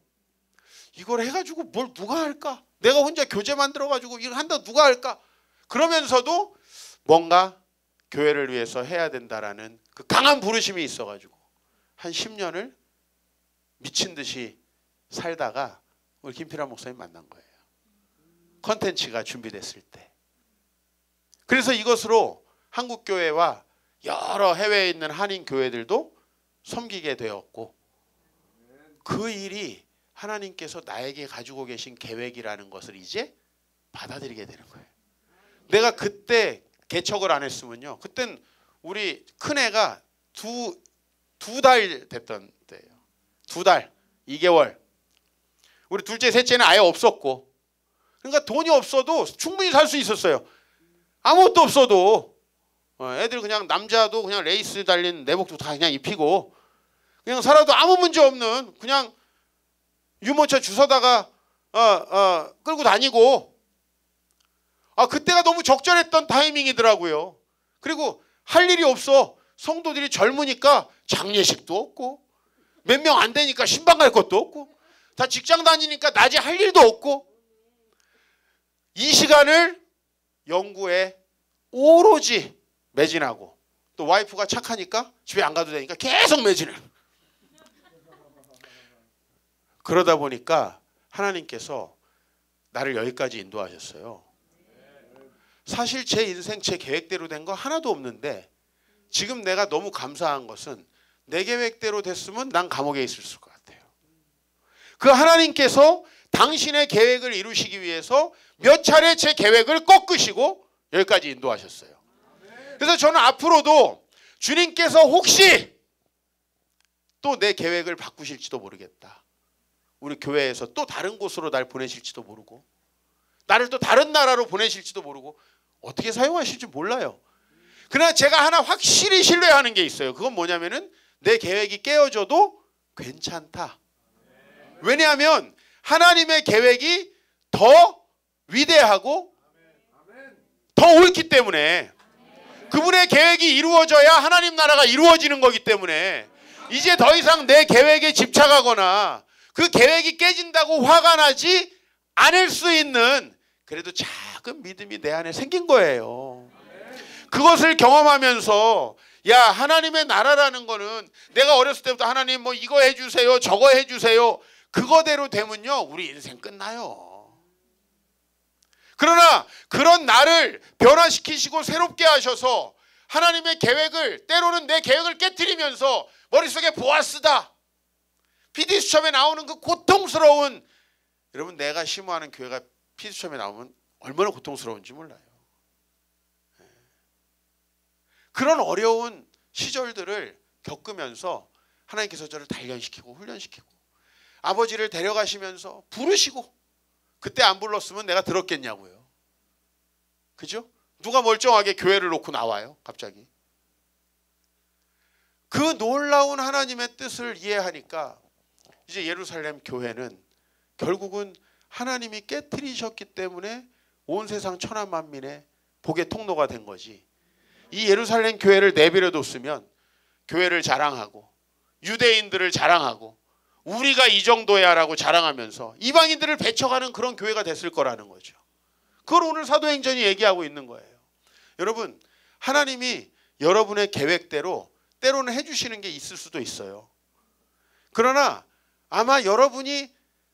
이걸 해가지고 뭘 누가 할까? 내가 혼자 교재 만들어가지고 이걸 한다 누가 할까? 그러면서도 뭔가 교회를 위해서 해야 된다라는 그 강한 부르심이 있어가지고 한 10년을 미친 듯이 살다가 우리 김필환 목사님 만난 거예요. 컨텐츠가 준비됐을 때. 그래서 이것으로 한국 교회와 여러 해외에 있는 한인 교회들도 섬기게 되었고 그 일이 하나님께서 나에게 가지고 계신 계획이라는 것을 이제 받아들이게 되는 거예요. 내가 그때 개척을 안 했으면요. 그땐 우리 큰애가 두 달 됐던 때예요. 2달, 2개월. 우리 둘째, 셋째는 아예 없었고. 그러니까 돈이 없어도 충분히 살 수 있었어요. 아무것도 없어도 애들 그냥 남자도 그냥 레이스 달린 내복도 다 그냥 입히고 그냥 살아도 아무 문제 없는 그냥 유모차 주워다가 끌고 다니고 그때가 너무 적절했던 타이밍이더라고요. 그리고 할 일이 없어. 성도들이 젊으니까 장례식도 없고 몇 명 안 되니까 신방 갈 것도 없고 다 직장 다니니까 낮에 할 일도 없고 이 시간을 연구에 오로지 매진하고 또 와이프가 착하니까 집에 안 가도 되니까 계속 매진을. 그러다 보니까 하나님께서 나를 여기까지 인도하셨어요. 사실 제 인생 제 계획대로 된 거 하나도 없는데 지금 내가 너무 감사한 것은 내 계획대로 됐으면 난 감옥에 있을 것 같아요. 그 하나님께서 당신의 계획을 이루시기 위해서 몇 차례 제 계획을 꺾으시고 여기까지 인도하셨어요. 그래서 저는 앞으로도 주님께서 혹시 또 내 계획을 바꾸실지도 모르겠다. 우리 교회에서 또 다른 곳으로 날 보내실지도 모르고 나를 또 다른 나라로 보내실지도 모르고 어떻게 사용하실지 몰라요. 그러나 제가 하나 확실히 신뢰하는 게 있어요. 그건 뭐냐면은 내 계획이 깨어져도 괜찮다. 왜냐하면 하나님의 계획이 더 위대하고 더 옳기 때문에 그분의 계획이 이루어져야 하나님 나라가 이루어지는 거기 때문에 이제 더 이상 내 계획에 집착하거나 그 계획이 깨진다고 화가 나지 않을 수 있는 그래도 작은 믿음이 내 안에 생긴 거예요. 그것을 경험하면서 야 하나님의 나라라는 거는 내가 어렸을 때부터 하나님 뭐 이거 해주세요 저거 해주세요 그거대로 되면요 우리 인생 끝나요. 그러나 그런 나를 변화시키시고 새롭게 하셔서 하나님의 계획을 때로는 내 계획을 깨트리면서 머릿속에 보아스다 PD수첩에 나오는 그 고통스러운 여러분 내가 심호하는 교회가 PD수첩에 나오면 얼마나 고통스러운지 몰라요. 그런 어려운 시절들을 겪으면서 하나님께서 저를 단련시키고 훈련시키고 아버지를 데려가시면서 부르시고 그때 안 불렀으면 내가 들었겠냐고요. 그죠? 누가 멀쩡하게 교회를 놓고 나와요 갑자기. 그 놀라운 하나님의 뜻을 이해하니까 이제 예루살렘 교회는 결국은 하나님이 깨트리셨기 때문에 온 세상 천하 만민의 복의 통로가 된 거지. 이 예루살렘 교회를 내버려 뒀으면 교회를 자랑하고 유대인들을 자랑하고 우리가 이 정도야 라고 자랑하면서 이방인들을 배척하는 그런 교회가 됐을 거라는 거죠. 그걸 오늘 사도행전이 얘기하고 있는 거예요. 여러분, 하나님이 여러분의 계획대로 때로는 해주시는 게 있을 수도 있어요. 그러나 아마 여러분이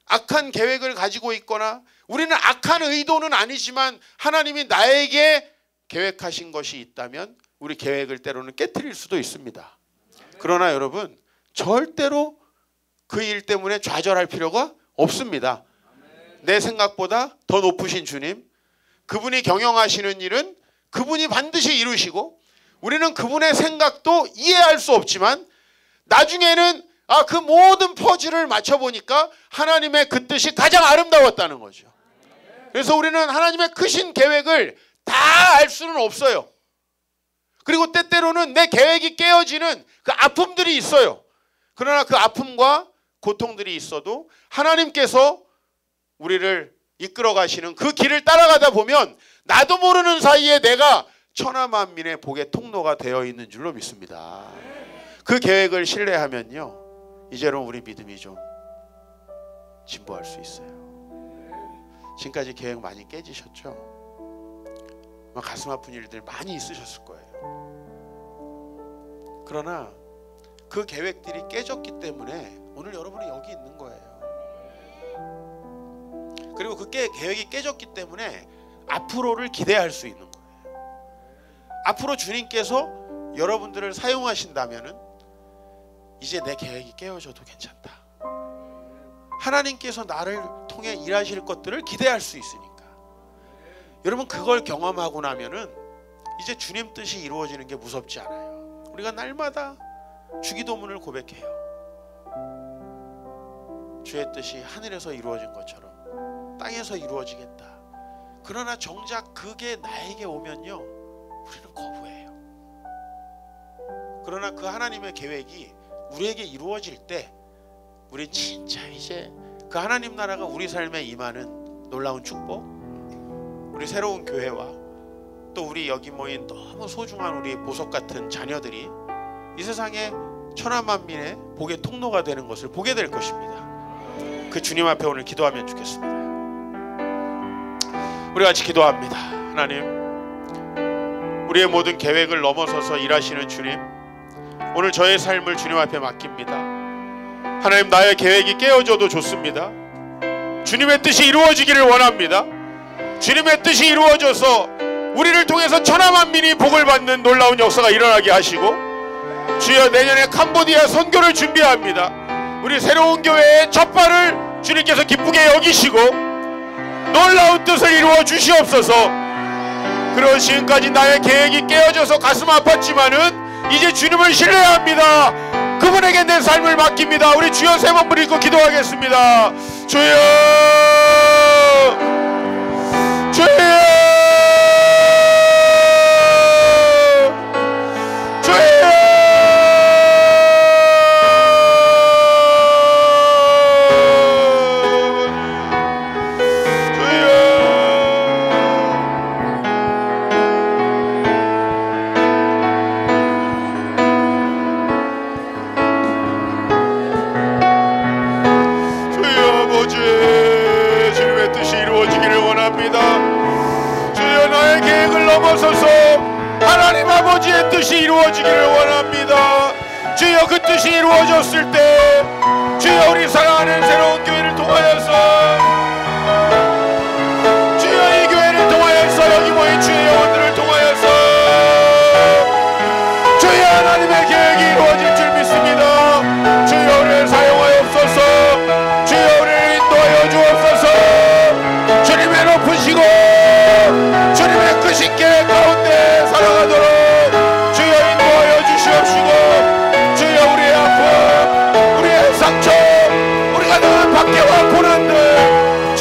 악한 계획을 가지고 있거나 우리는 악한 의도는 아니지만 하나님이 나에게 계획하신 것이 있다면 우리 계획을 때로는 깨트릴 수도 있습니다. 그러나 여러분, 절대로 그 일 때문에 좌절할 필요가 없습니다. 내 생각보다 더 높으신 주님, 그분이 경영하시는 일은 그분이 반드시 이루시고 우리는 그분의 생각도 이해할 수 없지만 나중에는 그 모든 퍼즐을 맞춰보니까 하나님의 그 뜻이 가장 아름다웠다는 거죠. 그래서 우리는 하나님의 크신 계획을 다 알 수는 없어요. 그리고 때때로는 내 계획이 깨어지는 그 아픔들이 있어요. 그러나 그 아픔과 고통들이 있어도 하나님께서 우리를 이끌어 가시는 그 길을 따라가다 보면 나도 모르는 사이에 내가 천하만민의 복의 통로가 되어 있는 줄로 믿습니다. 그 계획을 신뢰하면요, 이제는 우리 믿음이 좀 진보할 수 있어요. 지금까지 계획 많이 깨지셨죠? 가슴 아픈 일들 많이 있으셨을 거예요. 그러나 그 계획들이 깨졌기 때문에 오늘 여러분이 여기 있는 거예요. 그리고 그 계획이 깨졌기 때문에 앞으로를 기대할 수 있는 거예요. 앞으로 주님께서 여러분들을 사용하신다면은 이제 내 계획이 깨어져도 괜찮다. 하나님께서 나를 통해 일하실 것들을 기대할 수 있으니까. 여러분, 그걸 경험하고 나면은 이제 주님 뜻이 이루어지는 게 무섭지 않아요. 우리가 날마다 주기도문을 고백해요. 주의 뜻이 하늘에서 이루어진 것처럼 땅에서 이루어지겠다. 그러나 정작 그게 나에게 오면요, 우리는 거부해요. 그러나 그 하나님의 계획이 우리에게 이루어질 때 우리 진짜 이제 그 하나님 나라가 우리 삶에 임하는 놀라운 축복, 우리 새로운 교회와 또 우리 여기 모인 너무 소중한 우리 보석 같은 자녀들이 이 세상에 천하만민의 복의 통로가 되는 것을 보게 될 것입니다. 그 주님 앞에 오늘 기도하면 좋겠습니다. 우리 같이 기도합니다. 하나님, 우리의 모든 계획을 넘어서서 일하시는 주님, 오늘 저의 삶을 주님 앞에 맡깁니다. 하나님, 나의 계획이 깨어져도 좋습니다. 주님의 뜻이 이루어지기를 원합니다. 주님의 뜻이 이루어져서 우리를 통해서 천하만민이 복을 받는 놀라운 역사가 일어나게 하시고, 주여, 내년에 캄보디아 선교를 준비합니다. 우리 새로운 교회의 첫 발을 주님께서 기쁘게 여기시고 놀라운 뜻을 이루어 주시옵소서. 그런 시간까지 나의 계획이 깨어져서 가슴 아팠지만은 이제 주님을 신뢰합니다. 그분에게 내 삶을 맡깁니다. 우리 주여 세 번 부르고 기도하겠습니다. 주여, 주여, 하나님 아버지의 뜻이 이루어지기를 원합니다. 주여, 그 뜻이 이루어졌을 때 주여, 우리 사랑하는 새로운 교회를 통하여서, 주여, 이 교회를 통하여서, 여기 모인 주의 영혼들을 통하여서 주여, 하나님의 계획이 이루어질 줄 믿습니다. 주여, 우리를 사용하옵소서. 주여, 우리를 인도하여 주옵소서. 주님의 높으시고 주님의 크신 계획 가운데 살아가도록 주여 인도하여 주시옵시고, 주여, 우리의 아픔, 우리의 상처, 우리가 늘 박해와 고난들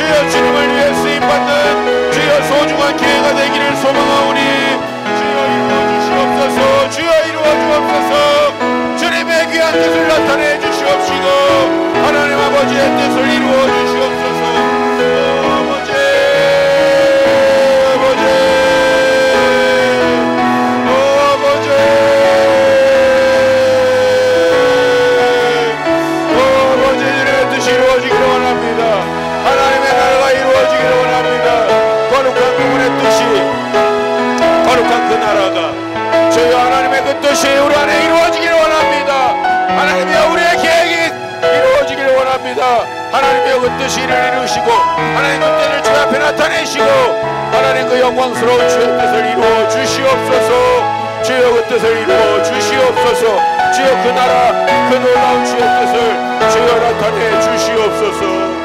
그 뜻이 우리 안에 이루어지기를 원합니다. 하나님이여 우리의 계획이 이루어지기를 원합니다. 하나님이여 그 뜻이 이루시고 하나님 그 뜻을 주 앞에 나타내시고 하나님 그 영광스러운 주의 뜻을 이루어 주시옵소서. 주여 그 뜻을 이루어 주시옵소서. 주여 그 나라 그 놀라운 주의 뜻을 주여 나타내 주시옵소서.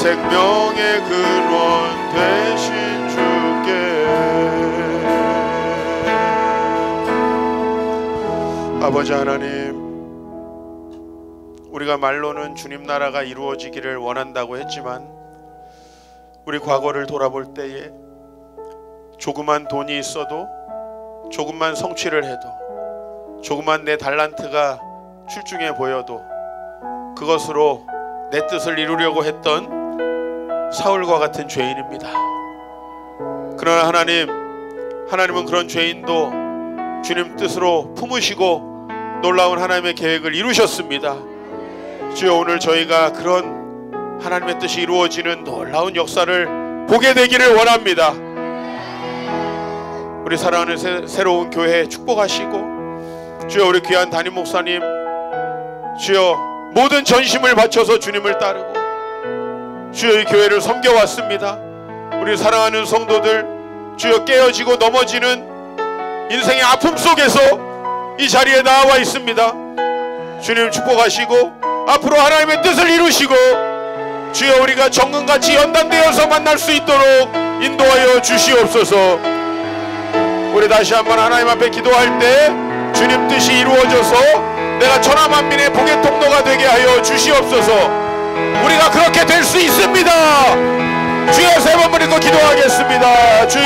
생명의 근원 되신 주께 아버지 하나님, 우리가 말로는 주님 나라가 이루어지기를 원한다고 했지만 우리 과거를 돌아볼 때에 조그만 돈이 있어도 조금만 성취를 해도 조그만 내 달란트가 출중해 보여도 그것으로 내 뜻을 이루려고 했던 사울과 같은 죄인입니다. 그러나 하나님은 그런 죄인도 주님 뜻으로 품으시고 놀라운 하나님의 계획을 이루셨습니다. 주여 오늘 저희가 그런 하나님의 뜻이 이루어지는 놀라운 역사를 보게 되기를 원합니다. 우리 사랑하는 새로운 교회 축복하시고 주여 우리 귀한 담임 목사님 주여 모든 전심을 바쳐서 주님을 따르고 주여 이 교회를 섬겨왔습니다. 우리 사랑하는 성도들 주여 깨어지고 넘어지는 인생의 아픔 속에서 이 자리에 나와 있습니다. 주님 축복하시고 앞으로 하나님의 뜻을 이루시고 주여 우리가 정금같이 연단되어서 만날 수 있도록 인도하여 주시옵소서. 우리 다시 한번 하나님 앞에 기도할 때 주님 뜻이 이루어져서 내가 천하만민의 복의 통로가 되게 하여 주시옵소서. 우리가 그렇게 될 수 있습니다. 주여 세 번 부르고 기도하겠습니다. 주여